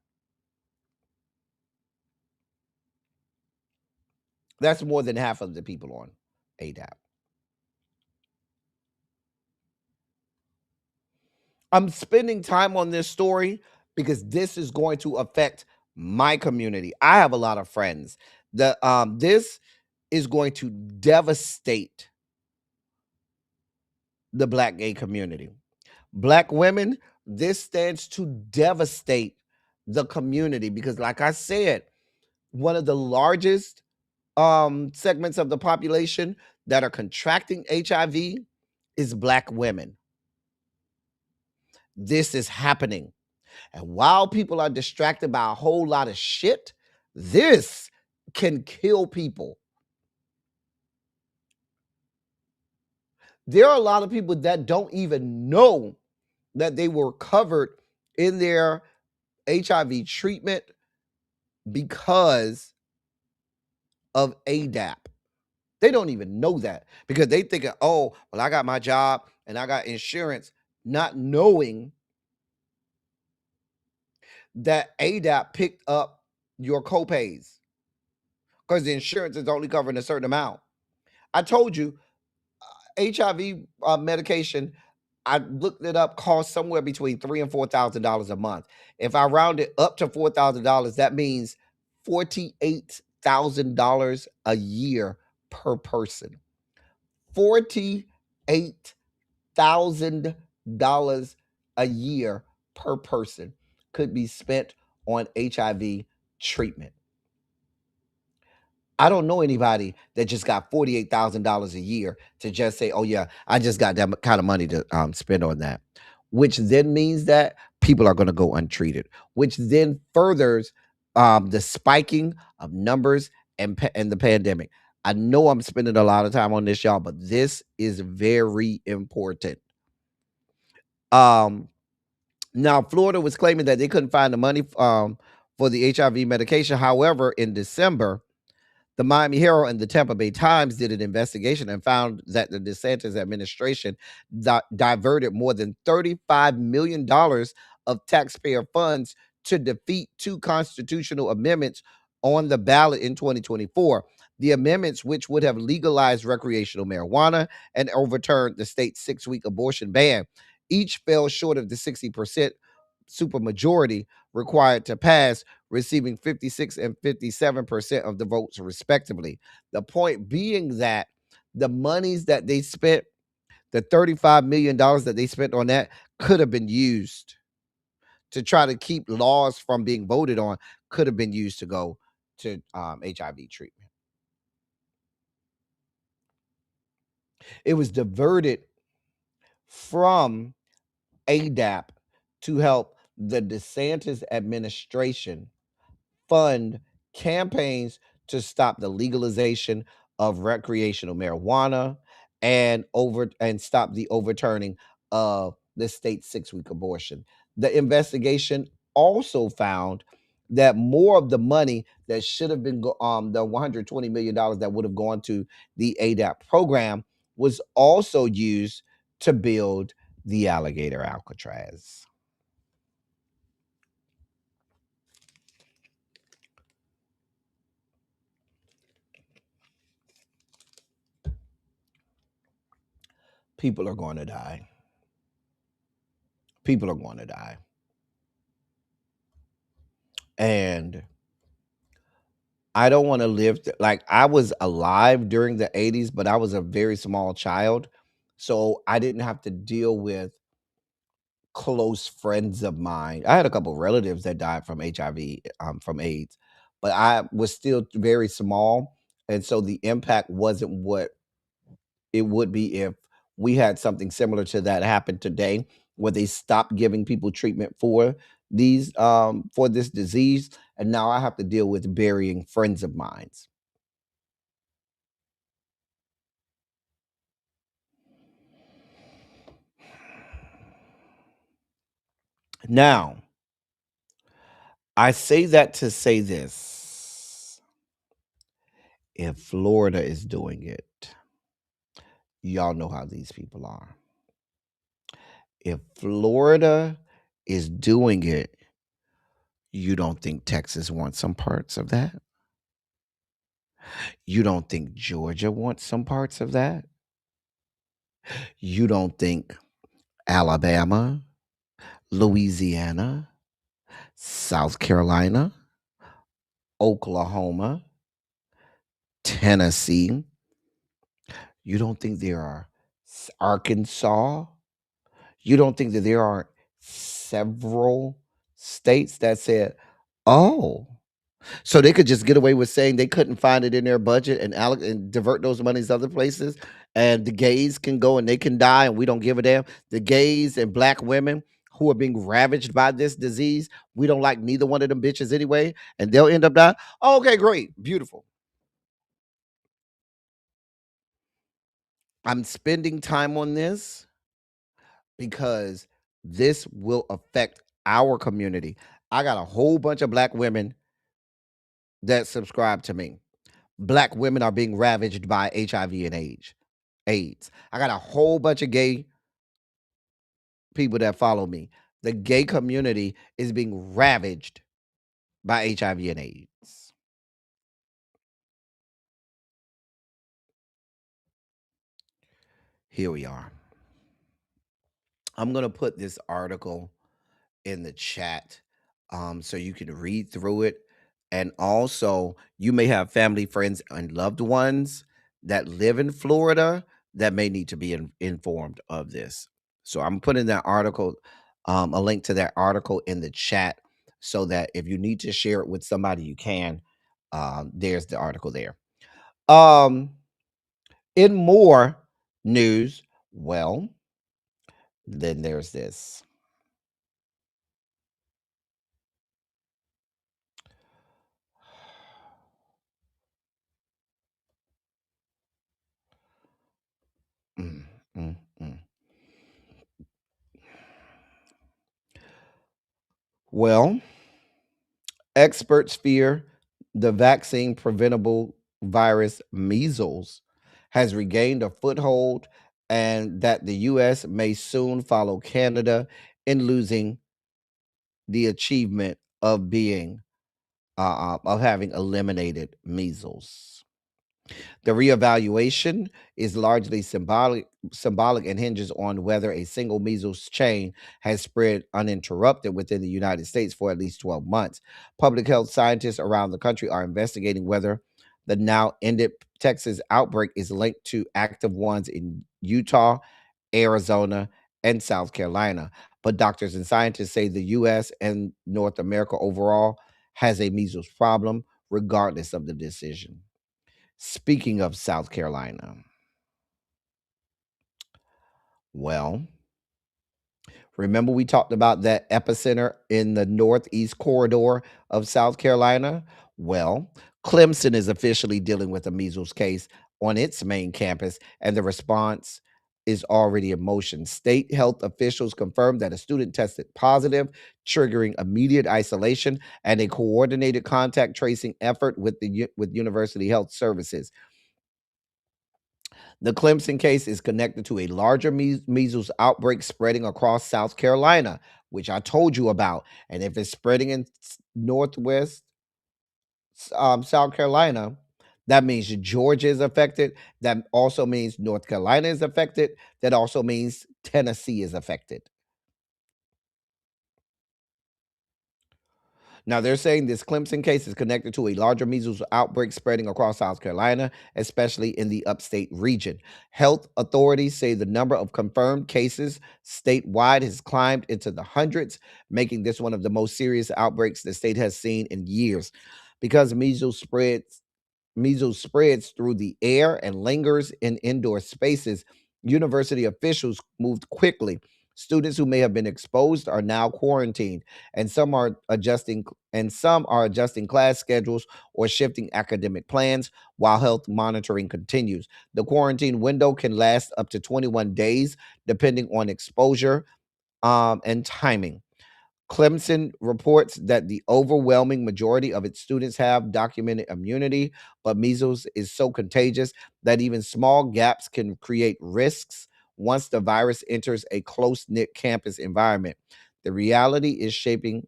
That's more than half of the people on ADAP. I'm spending time on this story because this is going to affect my community. I have a lot of friends. This is going to devastate the Black gay community. Black women, this stands to devastate the community because, like I said, one of the largest segments of the population that are contracting HIV is Black women. This is happening. And while people are distracted by a whole lot of shit, this can kill people. There are a lot of people that don't even know that they were covered in their HIV treatment because of ADAP. They don't even know that because they think, oh, well, I got my job and I got insurance, not knowing that ADAP picked up your copays because the insurance is only covering a certain amount. I told you, HIV medication, I looked it up, costs somewhere between $3,000 and $4,000 a month. If I round it up to $4,000, that means $48,000 a year per person. $48,000 a year per person could be spent on HIV treatment. I don't know anybody that just got $48,000 a year to just say, oh, yeah, I just got that kind of money to spend on that, which then means that people are going to go untreated, which then furthers the spiking of numbers and the pandemic. I know I'm spending a lot of time on this, y'all, but this is very important. Now, Florida was claiming that they couldn't find the money for the HIV medication. However, in December, the Miami Herald and the Tampa Bay Times did an investigation and found that the DeSantis administration diverted more than $35 million of taxpayer funds to defeat two constitutional amendments on the ballot in 2024. The amendments, which would have legalized recreational marijuana and overturned the state's 6-week abortion ban, each fell short of the 60% supermajority required to pass, receiving 56 and 57% of the votes respectively. The point being that the monies that they spent, the $35 million that they spent on that, could have been used to try to keep laws from being voted on, could have been used to go to HIV treatment. It was diverted from ADAP to help the DeSantis administration fund campaigns to stop the legalization of recreational marijuana and stop the overturning of the state's 6-week abortion. The investigation also found that more of the money that should have been the $120 million that would have gone to the ADAP program was also used to build the Alligator Alcatraz. People are going to die. People are going to die. And I don't want to live like I was alive during the 80s, but I was a very small child. So I didn't have to deal with close friends of mine. I had a couple relatives that died from HIV, from AIDS, but I was still very small. And so the impact wasn't what it would be if we had something similar to that happen today, where they stopped giving people treatment for this disease, and now I have to deal with burying friends of mine. Now, I say that to say this. If Florida is doing it, y'all know how these people are. If Florida is doing it, you don't think Texas wants some parts of that? You don't think Georgia wants some parts of that? You don't think Alabama, Louisiana, South Carolina, Oklahoma, Tennessee, you don't think there are Arkansas. You don't think that there aren't several states that said, oh, so they could just get away with saying they couldn't find it in their budget and and divert those monies other places, and the gays can go and they can die, and we don't give a damn. The gays and black women who are being ravaged by this disease, we don't like neither one of them bitches anyway, and they'll end up dying. Oh, okay, great, beautiful. I'm spending time on this because this will affect our community. I got a whole bunch of black women that subscribe to me. Black women are being ravaged by HIV and AIDS. I got a whole bunch of gay people that follow me. The gay community is being ravaged by HIV and AIDS. Here we are. I'm going to put this article in the chat so you can read through it. And also, you may have family, friends, and loved ones that live in Florida that may need to be informed of this. So I'm putting that article, a link to that article in the chat so that if you need to share it with somebody, you can. There's the article there. In more news, well, then there's this. Mm, mm, mm. Well, experts fear the vaccine preventable virus measles has regained a foothold and that the US may soon follow Canada in losing the achievement of being of having eliminated measles. The reevaluation is largely symbolic and hinges on whether a single measles chain has spread uninterrupted within the United States for at least 12 months. Public health scientists around the country are investigating whether the now ended Texas outbreak is linked to active ones in Utah, Arizona, and South Carolina. But doctors and scientists say the US and North America overall has a measles problem, regardless of the decision. Speaking of South Carolina, well, remember we talked about that epicenter in the northeast corridor of South Carolina? Well, Clemson is officially dealing with a measles case on its main campus, and the response is already in motion. State health officials confirmed that a student tested positive, triggering immediate isolation and a coordinated contact tracing effort with with University Health Services. The Clemson case is connected to a larger measles outbreak spreading across South Carolina, which I told you about. And if it's spreading in northwest South Carolina, that means Georgia is affected. That also means North Carolina is affected. That also means Tennessee is affected. Now, they're saying this Clemson case is connected to a larger measles outbreak spreading across South Carolina, especially in the upstate region. Health authorities say the number of confirmed cases statewide has climbed into the hundreds, making this one of the most serious outbreaks the state has seen in years. Because measles spreads through the air and lingers in indoor spaces, university officials moved quickly. Students who may have been exposed are now quarantined, and some are adjusting class schedules or shifting academic plans while health monitoring continues. The quarantine window can last up to 21 days depending on exposure and timing. Clemson reports that the overwhelming majority of its students have documented immunity, but measles is so contagious that even small gaps can create risks once the virus enters a close knit campus environment. The reality is shaping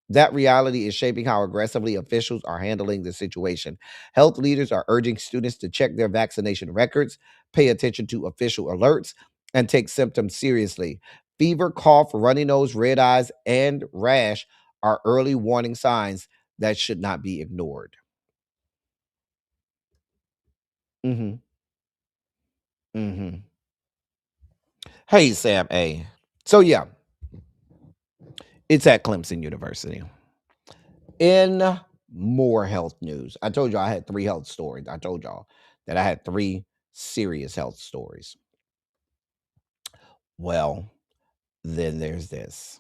that reality is shaping how aggressively officials are handling the situation. Health leaders are urging students to check their vaccination records, pay attention to official alerts, and take symptoms seriously. Fever, cough, runny nose, red eyes, and rash are early warning signs that should not be ignored. Mm-hmm. Mm-hmm. Hey, Sam A. So, yeah, it's at Clemson University. In more health news, I told you I had 3 health stories. I told y'all that I had 3 serious health stories. Well, then there's this.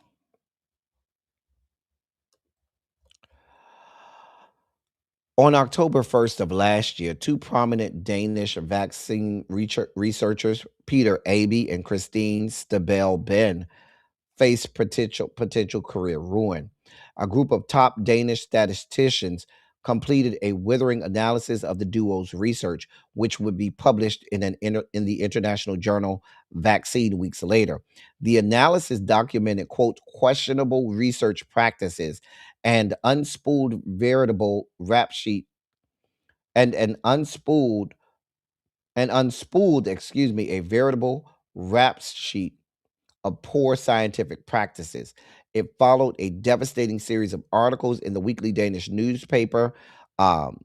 On October 1st of last year, 2 prominent Danish vaccine researchers, Peter Aby and Christine Stabell-Ben, face potential career ruin. A group of top Danish statisticians completed a withering analysis of the duo's research, which would be published in in the international journal Vaccine weeks later. The analysis documented, quote, questionable research practices and unspooled veritable rap sheet and unspooled, excuse me, a veritable rap sheet of poor scientific practices. It followed a devastating series of articles in the weekly Danish newspaper, um,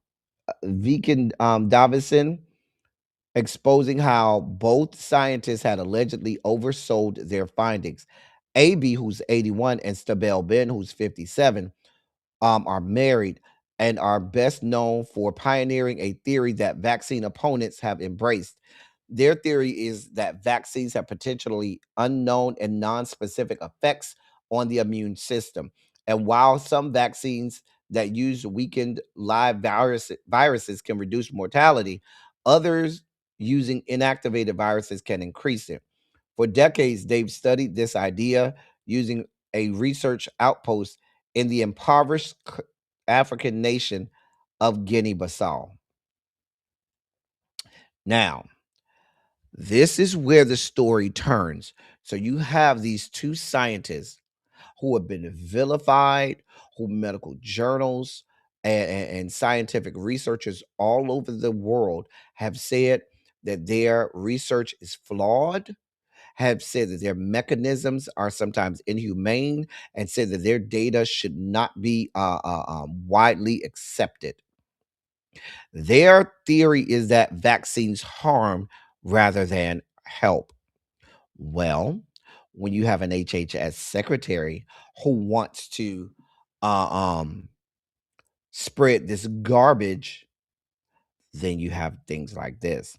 Viken Davison, exposing how both scientists had allegedly oversold their findings. AB, who's 81, and Stabell Ben, who's 57, are married and are best known for pioneering a theory that vaccine opponents have embraced. Their theory is that vaccines have potentially unknown and non-specific effects on the immune system. And while some vaccines that use weakened live viruses can reduce mortality, others using inactivated viruses can increase it. For decades, they've studied this idea using a research outpost in the impoverished African nation of Guinea-Bissau. Now, this is where the story turns. So you have these 2 scientists who have been vilified, who medical journals and scientific researchers all over the world have said that their research is flawed, have said that their mechanisms are sometimes inhumane, and said that their data should not be widely accepted. Their theory is that vaccines harm rather than help. Well, when you have an HHS secretary who wants to uh, um, spread this garbage, then you have things like this.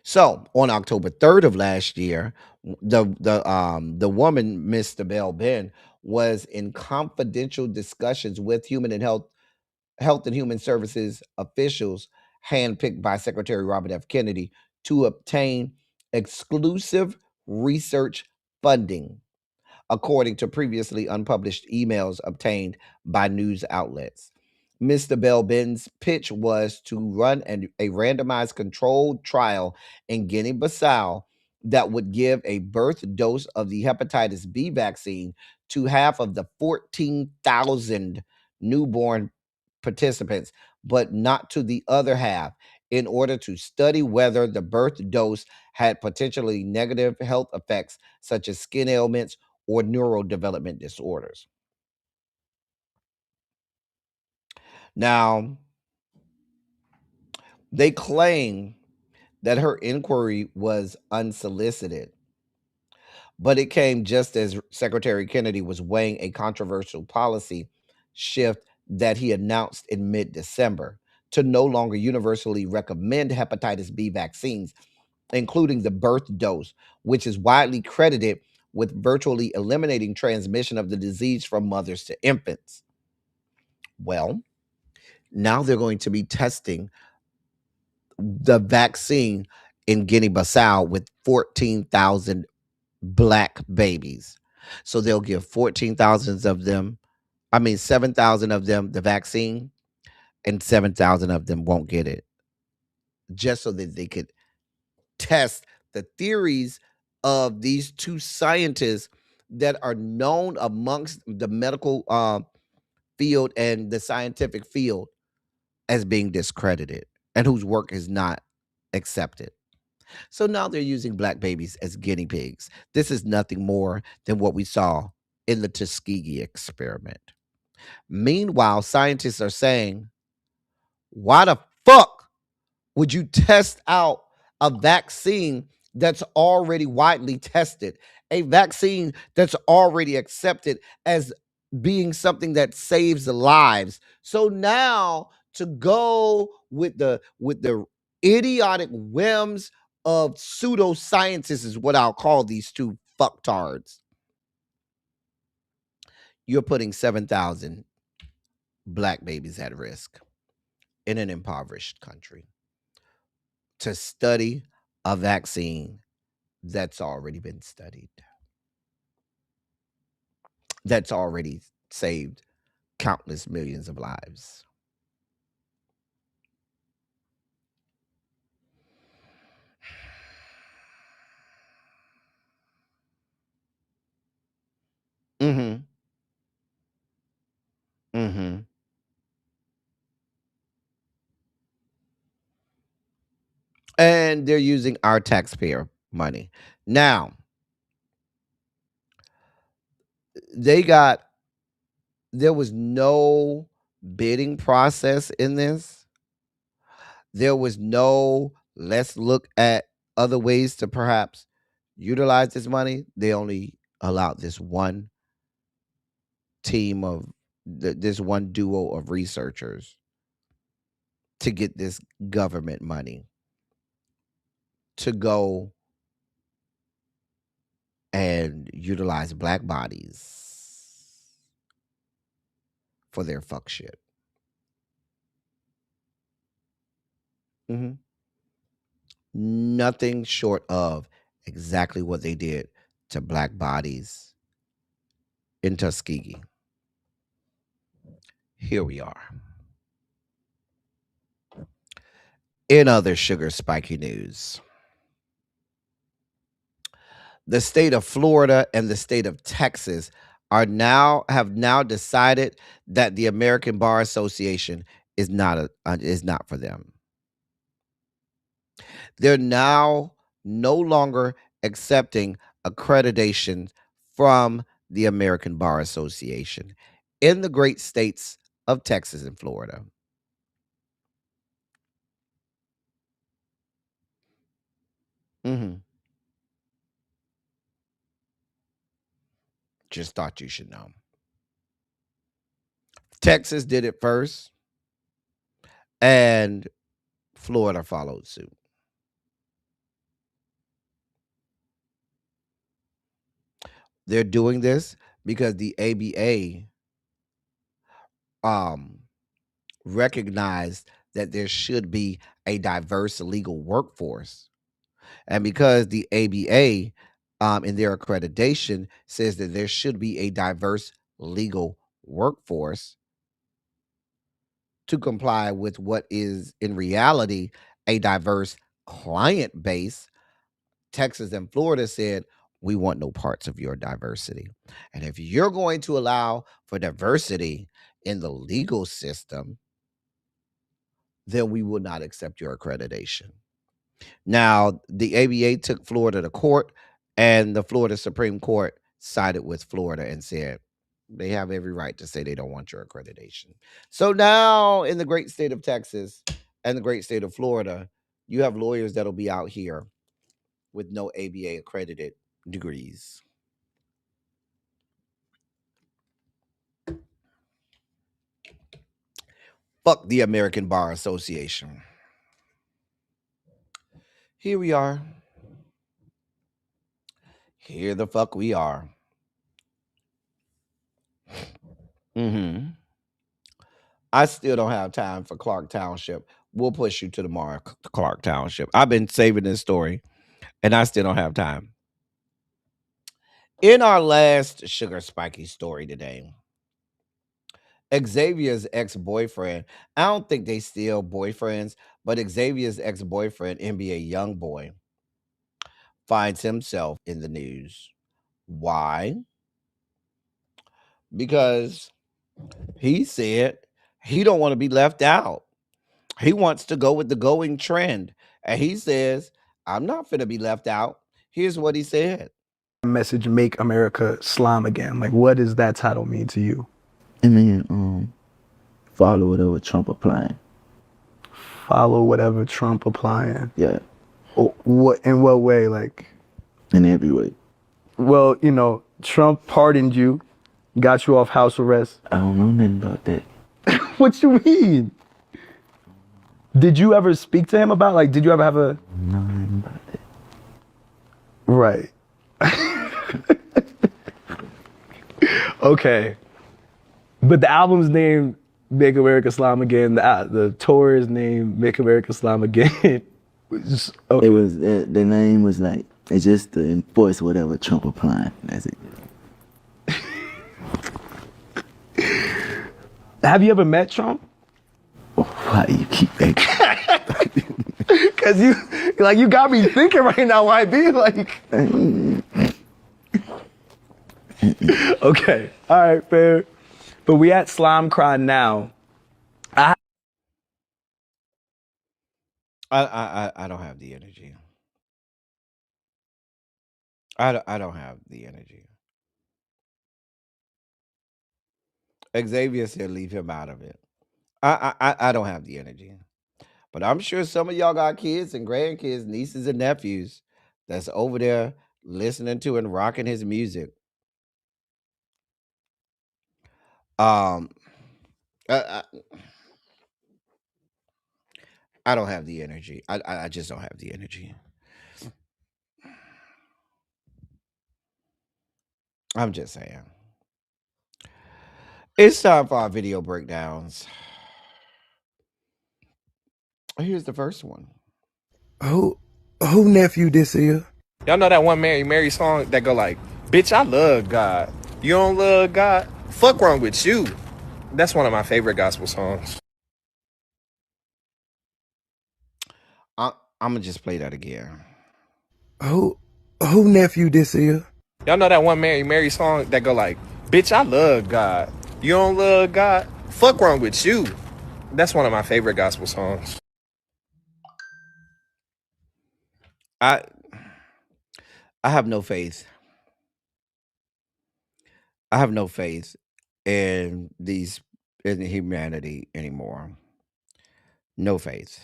So on October 3rd of last year, the woman, Mr. Bell Ben, was in confidential discussions with Health and Human Services officials handpicked by Secretary Robert F. Kennedy to obtain exclusive research funding, according to previously unpublished emails obtained by news outlets. Mr. Bell-Ben's pitch was to run a randomized controlled trial in Guinea-Bissau that would give a birth dose of the hepatitis B vaccine to half of the 14,000 newborn participants, but not to the other half, in order to study whether the birth dose had potentially negative health effects such as skin ailments or neurodevelopment disorders. Now, they claim that her inquiry was unsolicited, but it came just as Secretary Kennedy was weighing a controversial policy shift that he announced in mid December to no longer universally recommend hepatitis B vaccines, including the birth dose, which is widely credited with virtually eliminating transmission of the disease from mothers to infants. Well, now they're going to be testing the vaccine in Guinea-Bissau with 14,000 black babies. So they'll give 14,000 of them, 7,000 of them the vaccine, and 7,000 of them won't get it, just so that they could test the theories of these 2 scientists that are known amongst the medical field and the scientific field as being discredited and whose work is not accepted. So now they're using black babies as guinea pigs. This is nothing more than what we saw in the Tuskegee experiment. Meanwhile, scientists are saying, why the fuck would you test out a vaccine that's already widely tested, a vaccine that's already accepted as being something that saves lives. So now to go with the idiotic whims of pseudoscientists is what I'll call these two fucktards. You're putting 7,000 black babies at risk in an impoverished country to study a vaccine that's already been studied, that's already saved countless millions of lives. Mm-hmm. Mm-hmm. And they're using our taxpayer money. Now, there was no bidding process in this. There was no, let's look at other ways to perhaps utilize this money. They only allowed this one team of this one duo of researchers to get this government money to go and utilize black bodies for their fuck shit. Mm-hmm. Nothing short of exactly what they did to black bodies in Tuskegee. Here we are. In other sugar spiky news, the state of Florida and the state of Texas have now decided that the American Bar Association is not for them. They're now no longer accepting accreditation from the American Bar Association in the great states of Texas and Florida. Mm-hmm. Just thought you should know. Texas did it first, and Florida followed suit. They're doing this because the ABA recognized that there should be a diverse legal workforce. And because the ABA in their accreditation says that there should be a diverse legal workforce to comply with what is in reality a diverse client base, Texas and Florida said, we want no parts of your diversity. And if you're going to allow for diversity in the legal system, then we will not accept your accreditation. Now, the ABA took Florida to court, and the Florida Supreme Court sided with Florida and said they have every right to say they don't want your accreditation. So now in the great state of Texas and the great state of Florida, you have lawyers that'll be out here with no ABA accredited degrees. Fuck the American Bar Association. Here we are. Here the fuck we are. Mm-hmm. I still don't have time for Clark Township. We'll push you to tomorrow, Clark Township. I've been saving this story, and I still don't have time. In our last Sugar Spiky story today, Xavier's ex-boyfriend, I don't think they still boyfriends, but Xavier's ex-boyfriend, NBA Youngboy, finds himself in the news. Why? Because he said he don't want to be left out. He wants to go with the going trend. And he says, I'm not finna be left out. Here's what he said. Message, make America slime again. Like, what does that title mean to you? I mean, follow whatever Trump applying. Follow whatever Trump applying. Yeah. What in what way? Like in every way. Well, you know, Trump pardoned you, got you off house arrest. I don't know nothing about that. What you mean? Did you ever speak to him about, like, did you ever have a... No, nothing about that. Right. Okay. But the album's name, Make America Islam Again. The tour is named Make America Islam Again. It was, the name was like, it's just to enforce whatever Trump applying. That's it. Have you ever met Trump? Why do you keep asking? Cause you got me thinking right now. Why be like? Okay, all right, fair. But we at Slime Cry now. I don't have the energy. I don't have the energy. Xavier said leave him out of it. I don't have the energy. But I'm sure some of y'all got kids and grandkids, nieces and nephews that's over there listening to and rocking his music. I don't have the energy. I just don't have the energy. I'm just saying. It's time for our video breakdowns. Here's the first one. Who nephew this is? Y'all know that one Mary Mary song that go like, bitch, I love God. You don't love God? Fuck wrong with you. That's one of my favorite gospel songs. I'm gonna just play that again. Who nephew this is? Y'all know that one Mary Mary song that go like, bitch, I love God. You don't love God? Fuck wrong with you. That's one of my favorite gospel songs. I have no faith. I have no faith in humanity anymore. No faith.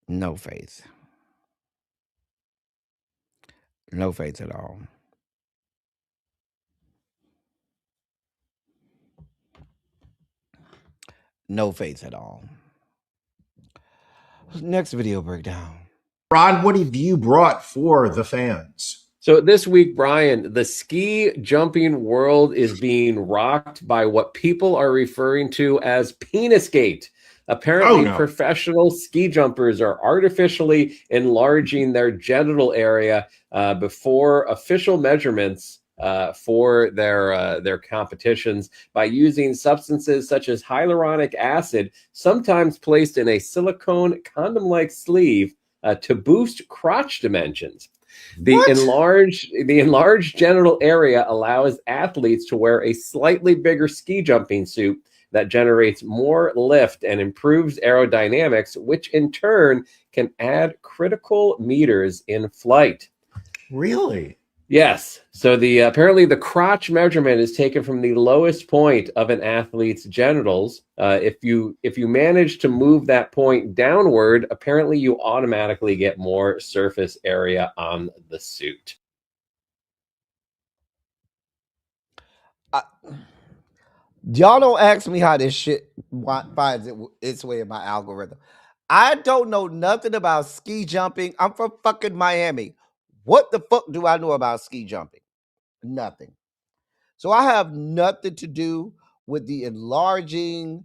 No faith. No faith at all. No faith at all. Next video breakdown. Rod, what have you brought for the fans? So this week, Brian, the ski jumping world is being rocked by what people are referring to as Penisgate. Apparently, professional ski jumpers are artificially enlarging their genital area before official measurements for their competitions by using substances such as hyaluronic acid, sometimes placed in a silicone condom-like sleeve to boost crotch dimensions. The enlarged genital area allows athletes to wear a slightly bigger ski jumping suit that generates more lift and improves aerodynamics, which in turn can add critical meters in flight. Really? Yes. So apparently the crotch measurement is taken from the lowest point of an athlete's genitals. If you manage to move that point downward, apparently you automatically get more surface area on the suit. Y'all don't ask me how this shit finds its way in my algorithm. I don't know nothing about ski jumping. I'm from fucking Miami. What the fuck do I know about ski jumping? Nothing. So I have nothing to do with the enlarging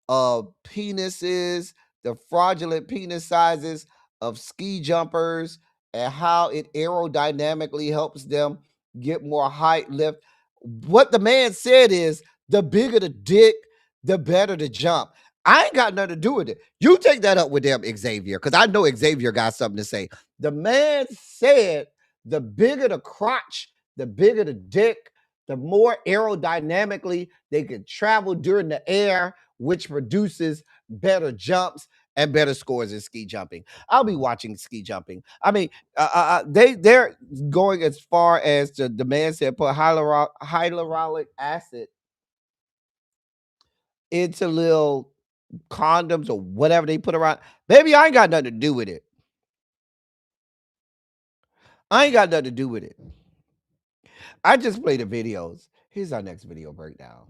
of penises, the fraudulent penis sizes of ski jumpers, and how it aerodynamically helps them get more height lift. What the man said is the bigger the dick, the better the jump. I ain't got nothing to do with it. You take that up with them, Xavier, because I know Xavier got something to say. The man said the bigger the crotch, the bigger the dick, the more aerodynamically they can travel during the air, which produces better jumps and better scores in ski jumping. I'll be watching ski jumping. I mean, they're going as far as the man said put hyaluronic acid into little condoms or whatever they put around. Baby, I ain't got nothing to do with it. I ain't got nothing to do with it. I just play the videos. Here's our next video breakdown.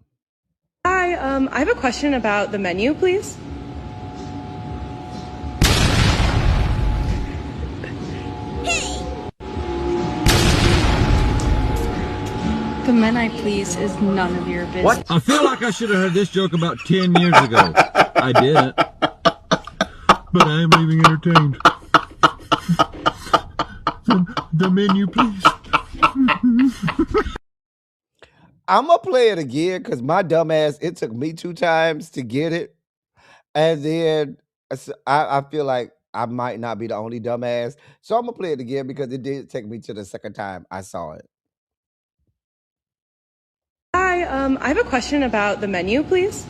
Hi, I have a question about the menu, please. The men I please is none of your business. What? I feel like I should have heard this joke about 10 years ago. I didn't. But I am leaving entertained. The menu, please. I'm going to play it again because my dumb ass, it took me 2 times to get it. And then I feel like I might not be the only dumbass. So I'm going to play it again because it did take me to the second time I saw it. Hi, I have a question about the menu, please.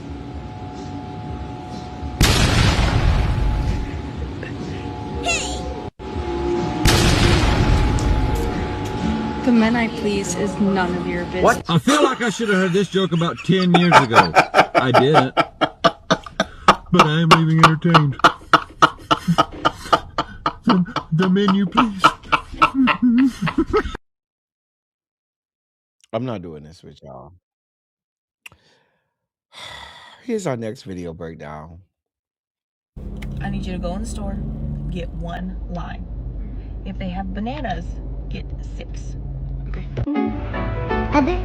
The men I please is none of your business. What? I feel like I should have heard this joke about 10 years ago. I didn't. But I am leaving entertained. The menu, please. I'm not doing this with y'all. Here's our next video breakdown. I need you to go in the store, get 1 lime. If they have bananas, get 6. Okay.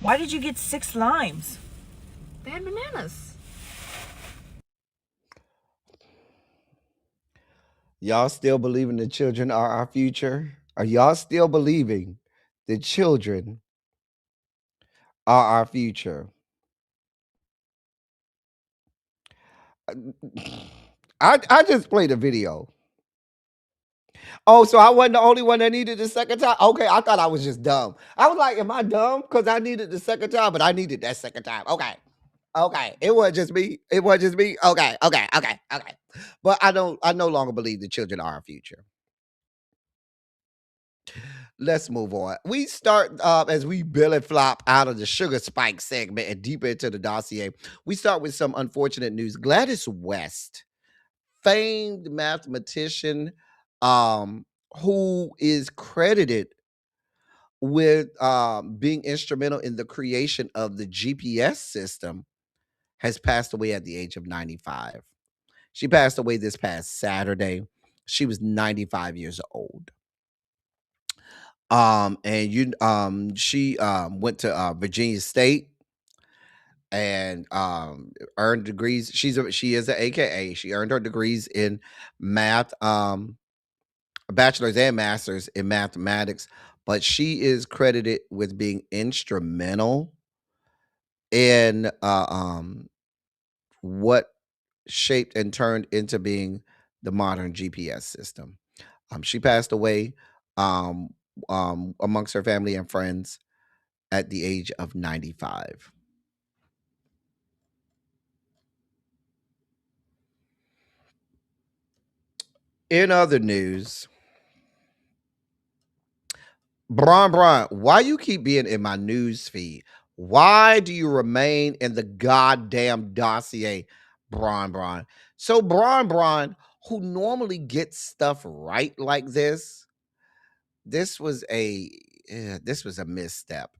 Why did you get 6 limes? They had bananas. Y'all still believing the children are our future? Are y'all still believing the children are our future? I just played a video. Oh, so I wasn't the only one that needed the second time? Okay, I thought I was just dumb. I was like, am I dumb? Because I needed the second time, but I needed that second time. Okay. Okay. It wasn't just me. It wasn't just me. Okay. But I no longer believe the children are our future. Let's move on. We start as we belly flop out of the sugar spike segment and deeper into the dossier. We start with some unfortunate news. Gladys West, famed mathematician, who is credited with being instrumental in the creation of the GPS system, has passed away at the age of 95. She passed away this past Saturday. She was 95 years old. She went to Virginia State and earned degrees. She is an AKA. She earned her degrees in math, bachelor's and master's in mathematics, but she is credited with being instrumental in what shaped and turned into being the modern GPS system. She passed away amongst her family and friends at the age of 95. In other news, Bron, why you keep being in my news feed? Why do you remain in the goddamn dossier, Bron? So Bron, who normally gets stuff right like this was a misstep.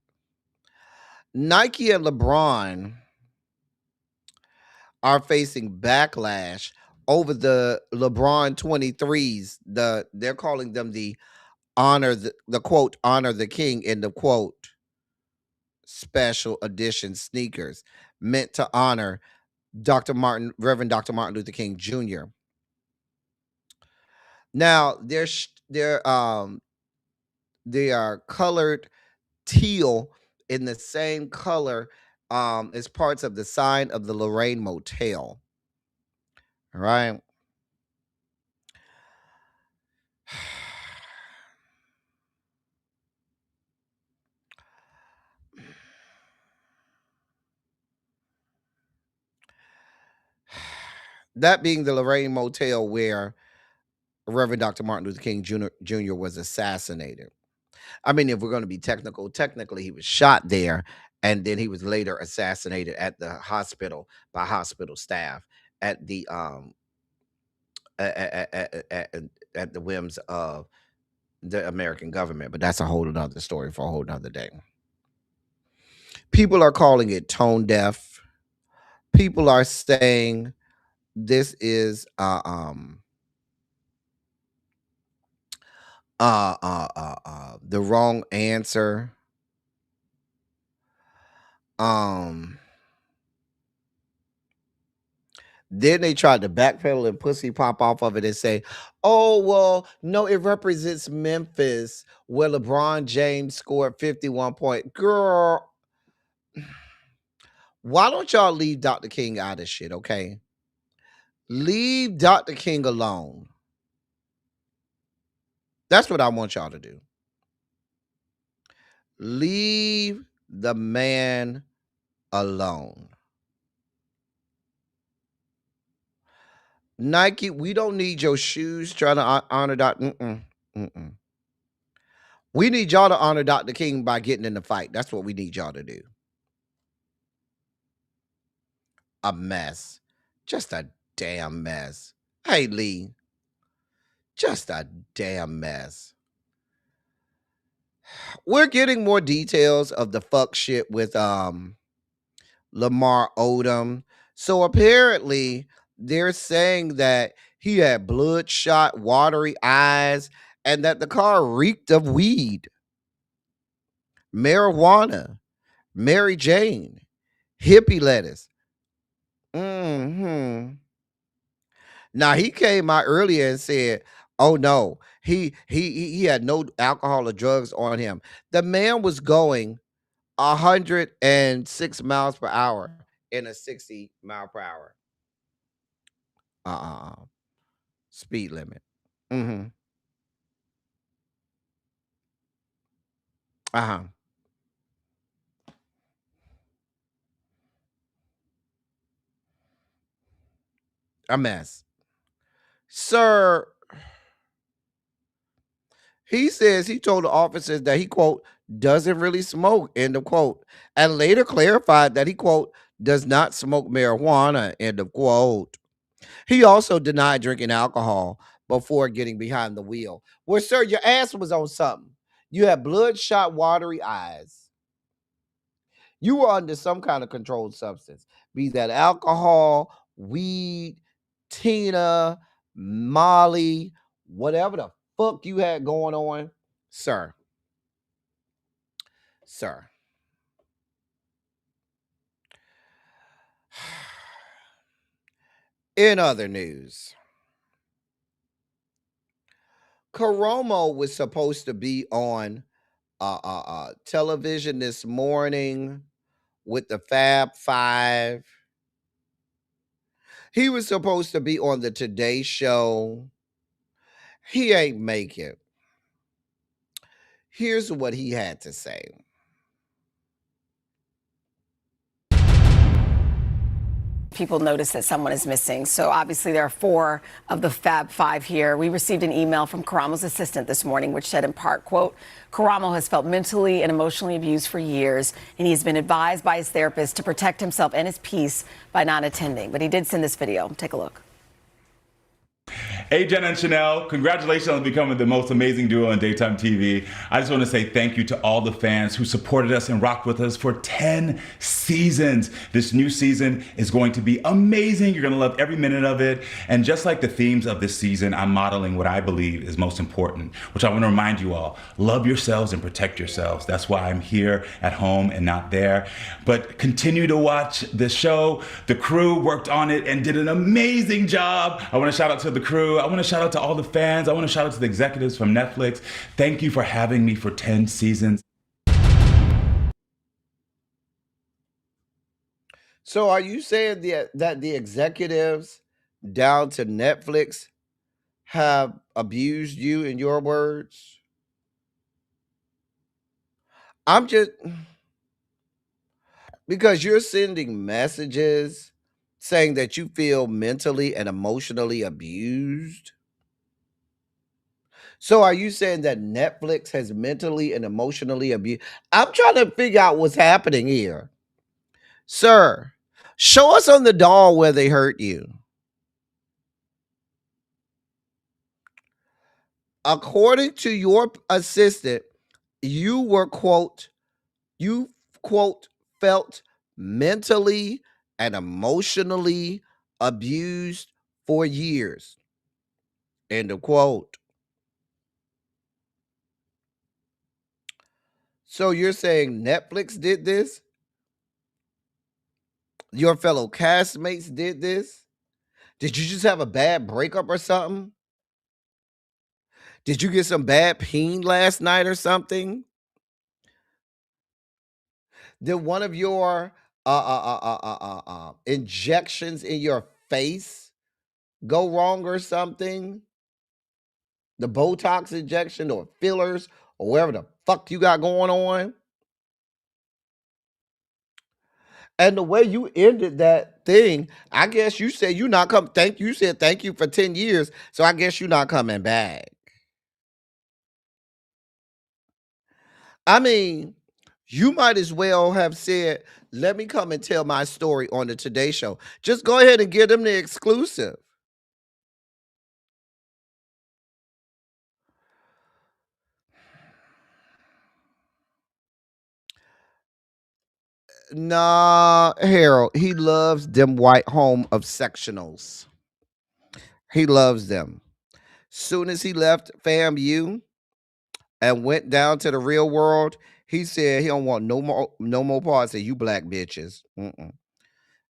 Nike and LeBron are facing backlash over the LeBron 23s. They're calling them the quote honor the king in the quote special edition sneakers meant to honor Reverend Dr. Martin Luther King Jr. Now they are colored teal in the same color as parts of the sign of the Lorraine Motel. All right. That being the Lorraine Motel where Reverend Dr. Martin Luther King Jr. was assassinated. I mean, if we're going to be technical, technically he was shot there, and then he was later assassinated at the hospital by hospital staff at the at the whims of the American government. But that's a whole other story for a whole other day. People are calling it tone deaf. People are saying this is the wrong answer. Then they tried to backpedal and pussy pop off of it and say, oh, well, no, it represents Memphis where LeBron James scored 51 points. Girl, why don't y'all leave Dr. King out of shit, okay? Leave Dr. King alone. That's what I want y'all to do. Leave the man alone. Nike, we don't need your shoes trying to honor Dr. We need y'all to honor Dr. King by getting in the fight. That's what we need y'all to do. A mess. Just a damn mess. Hey, Lee. Just a damn mess. We're getting more details of the fuck shit with Lamar Odom. So apparently they're saying that he had bloodshot, watery eyes, and that the car reeked of weed, marijuana, Mary Jane, hippie lettuce. Now he came out earlier and said, "Oh no, he had no alcohol or drugs on him." The man was going 106 miles per hour in a 60 mile per hour speed limit. A mess. Sir, he says he told the officers that he, quote, doesn't really smoke, end of quote, and later clarified that he, quote, does not smoke marijuana, end of quote. He also denied drinking alcohol before getting behind the wheel. Well, sir, your ass was on something. You had bloodshot, watery eyes. You were under some kind of controlled substance, be that alcohol, weed, Tina, Molly, whatever the fuck you had going on, sir. Sir. In other news, Karomo was supposed to be on television this morning with the Fab Five. He was supposed to be on the Today Show. He ain't make it. Here's what he had to say. People notice that someone is missing. So obviously there are 4 of the Fab 5 here. We received an email from Karomo's assistant this morning, which said in part, quote, Karomo has felt mentally and emotionally abused for years, and he's been advised by his therapist to protect himself and his peace by not attending. But he did send this video. Take a look. Hey, Jenna and Chanel, congratulations on becoming the most amazing duo in daytime TV. I just want to say thank you to all the fans who supported us and rocked with us for 10 seasons. This new season is going to be amazing. You're going to love every minute of it. And just like the themes of this season, I'm modeling what I believe is most important, which I want to remind you all. Love yourselves and protect yourselves. That's why I'm here at home and not there. But continue to watch the show. The crew worked on it and did an amazing job. I want to shout out to the crew. I want to shout out to all the fans. I want to shout out to the executives from Netflix. Thank you for having me for 10 seasons. So are you saying that the executives down to Netflix have abused you, in your words? I'm just, because you're sending messages saying that you feel mentally and emotionally abused. So are you saying that Netflix has mentally and emotionally abused? I'm trying to figure out what's happening here. Sir, show us on the doll where they hurt you. According to your assistant, you were, quote, you, quote, felt mentally and emotionally abused for years. End of quote. So you're saying Netflix did this? Your fellow castmates did this? Did you just have a bad breakup or something? Did you get some bad peen last night or something? Did one of your injections in your face go wrong or something? The Botox injection or fillers or whatever the fuck you got going on? And the way you ended that thing, I guess you said you not come. You said thank you for 10 years. So I guess you're not coming back. I mean, you might as well have said, let me come and tell my story on the Today Show. Just go ahead and give them the exclusive. Nah, Harold, he loves them white home of sectionals. He loves them. Soon as he left FAMU and went down to the real world, he said he don't want no more parts of you black bitches.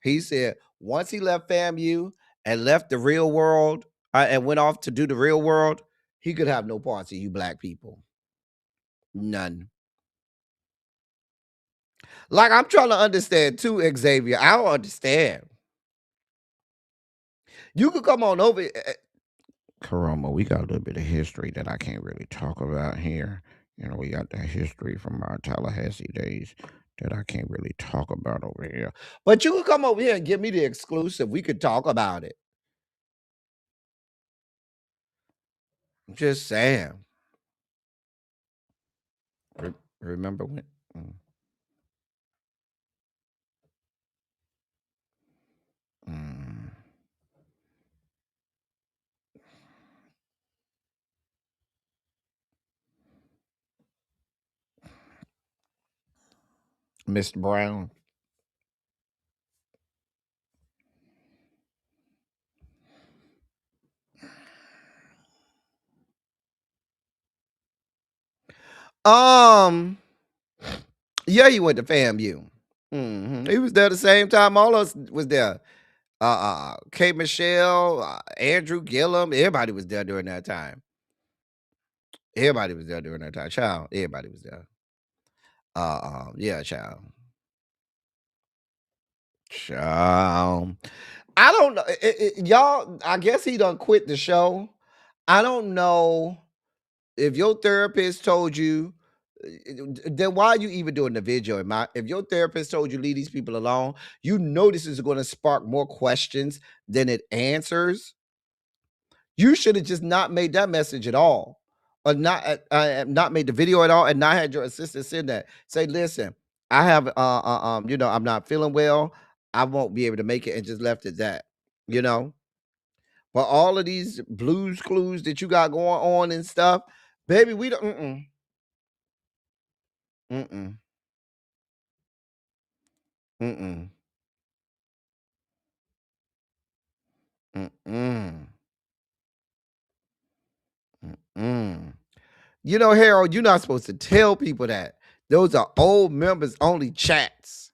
He said once he left FAMU and left the real world and went off to do the real world, he could have no parts of you black people. None. Like, I'm trying to understand too, Xavier. I don't understand. You could come on over. Karomo, we got a little bit of history that I can't really talk about here. You know, we got the history from our Tallahassee days that I can't really talk about over here. But you could come over here and give me the exclusive. We could talk about it. I'm just saying. Remember when? Mr. Brown. Yeah, he went to FAMU. He was there the same time all of us was there. K. Michelle, Andrew Gillum, everybody was there during that time. Everybody was there during that time. Child, everybody was there. Yeah, child. Child. I don't know. Y'all, I guess he done quit the show. I don't know if your therapist told you, then why are you even doing the video? If your therapist told you leave these people alone, you know this is going to spark more questions than it answers. You should have just not made that message at all, or not made the video at all, and not had your assistant send that. Say, listen, I have I'm not feeling well. I won't be able to make it, and just left it that. But all of these blues clues that you got going on and stuff, baby, we don't. Mm-mm. Mm-mm. Mm-mm. Mm-mm. Harold, you're not supposed to tell people that. Those are old members only chats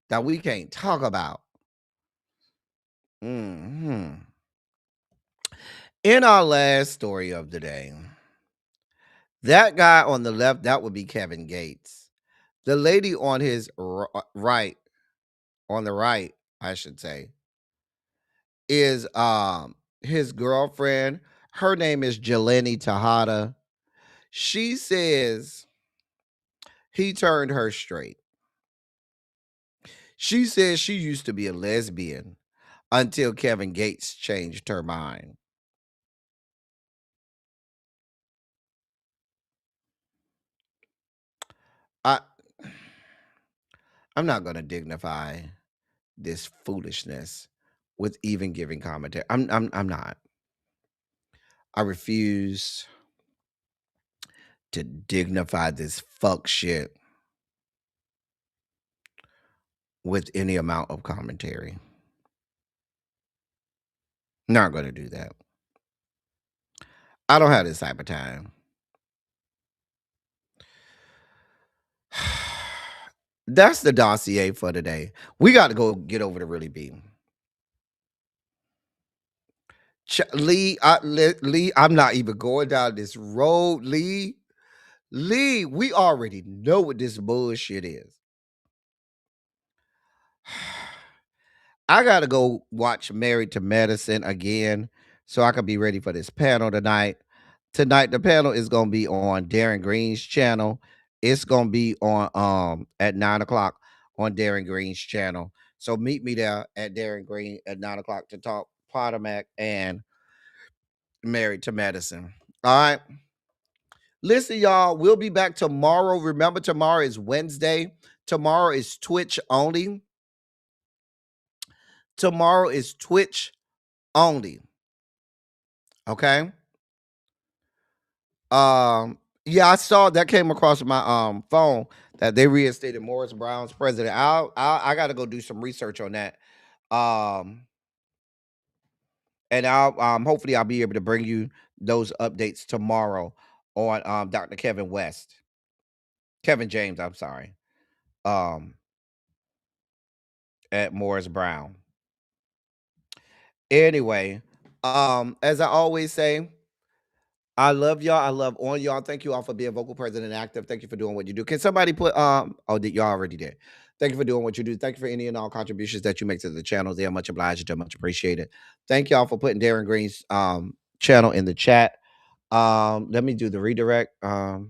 that we can't talk about. In our last story of the day, that guy on the left, that would be Kevin Gates. The lady on his right, on the right, I should say, is his girlfriend. Her name is Jeleni Tejada. She says he turned her straight. She says she used to be a lesbian until Kevin Gates changed her mind. I'm not going to dignify this foolishness with even giving commentary. I'm not. I refuse to dignify this fuck shit with any amount of commentary. Not going to do that. I don't have this type of time. That's the dossier for today. We got to go get over to Really Be. Lee, I'm not even going down this road, Lee. Lee, we already know what this bullshit is. I got to go watch Married to Medicine again so I can be ready for this panel tonight. Tonight, the panel is going to be on Darren Green's channel. It's going to be on at 9 o'clock on Darren Green's channel. So meet me there at Darren Green at 9 o'clock to talk Potomac and Married to Medicine. All right. Listen, y'all, we'll be back tomorrow. Remember, tomorrow is Wednesday. Tomorrow is Twitch only. Tomorrow is Twitch only. Okay. Yeah, I saw that came across my phone that they reinstated Morris Brown's president. I got to go do some research on that. And I'll hopefully I'll be able to bring you those updates tomorrow on Dr. Kevin James, I'm sorry. At Morris Brown. Anyway, as I always say, I love y'all. I love on y'all. Thank you all for being vocal, present, and active. Thank you for doing what you do. Can somebody put oh, y'all already did. Thank you for doing what you do. Thank you for any and all contributions that you make to the channel. They are much obliged and much appreciated. Thank y'all for putting Darren Green's channel in the chat. Let me do the redirect. Because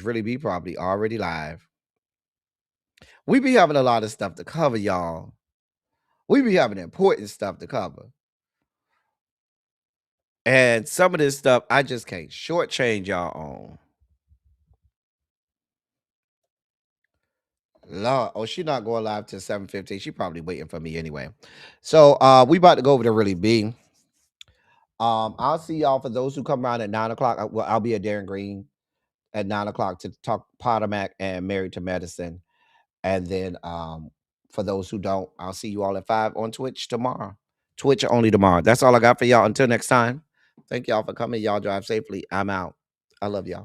Really Be probably already live. We be having a lot of stuff to cover, y'all. We be having important stuff to cover. And some of this stuff I just can't shortchange y'all on. Lord, oh, she's not going live till 7:15. She probably waiting for me anyway. So we about to go over to Really Be. I'll see y'all for those who come around at 9 o'clock. Well, I'll be at Darren Green at 9 o'clock to talk Potomac and Married to Medicine. And then for those who don't, I'll see you all at 5 on Twitch tomorrow. Twitch only tomorrow. That's all I got for y'all. Until next time. Thank y'all for coming. Y'all drive safely. I'm out. I love y'all.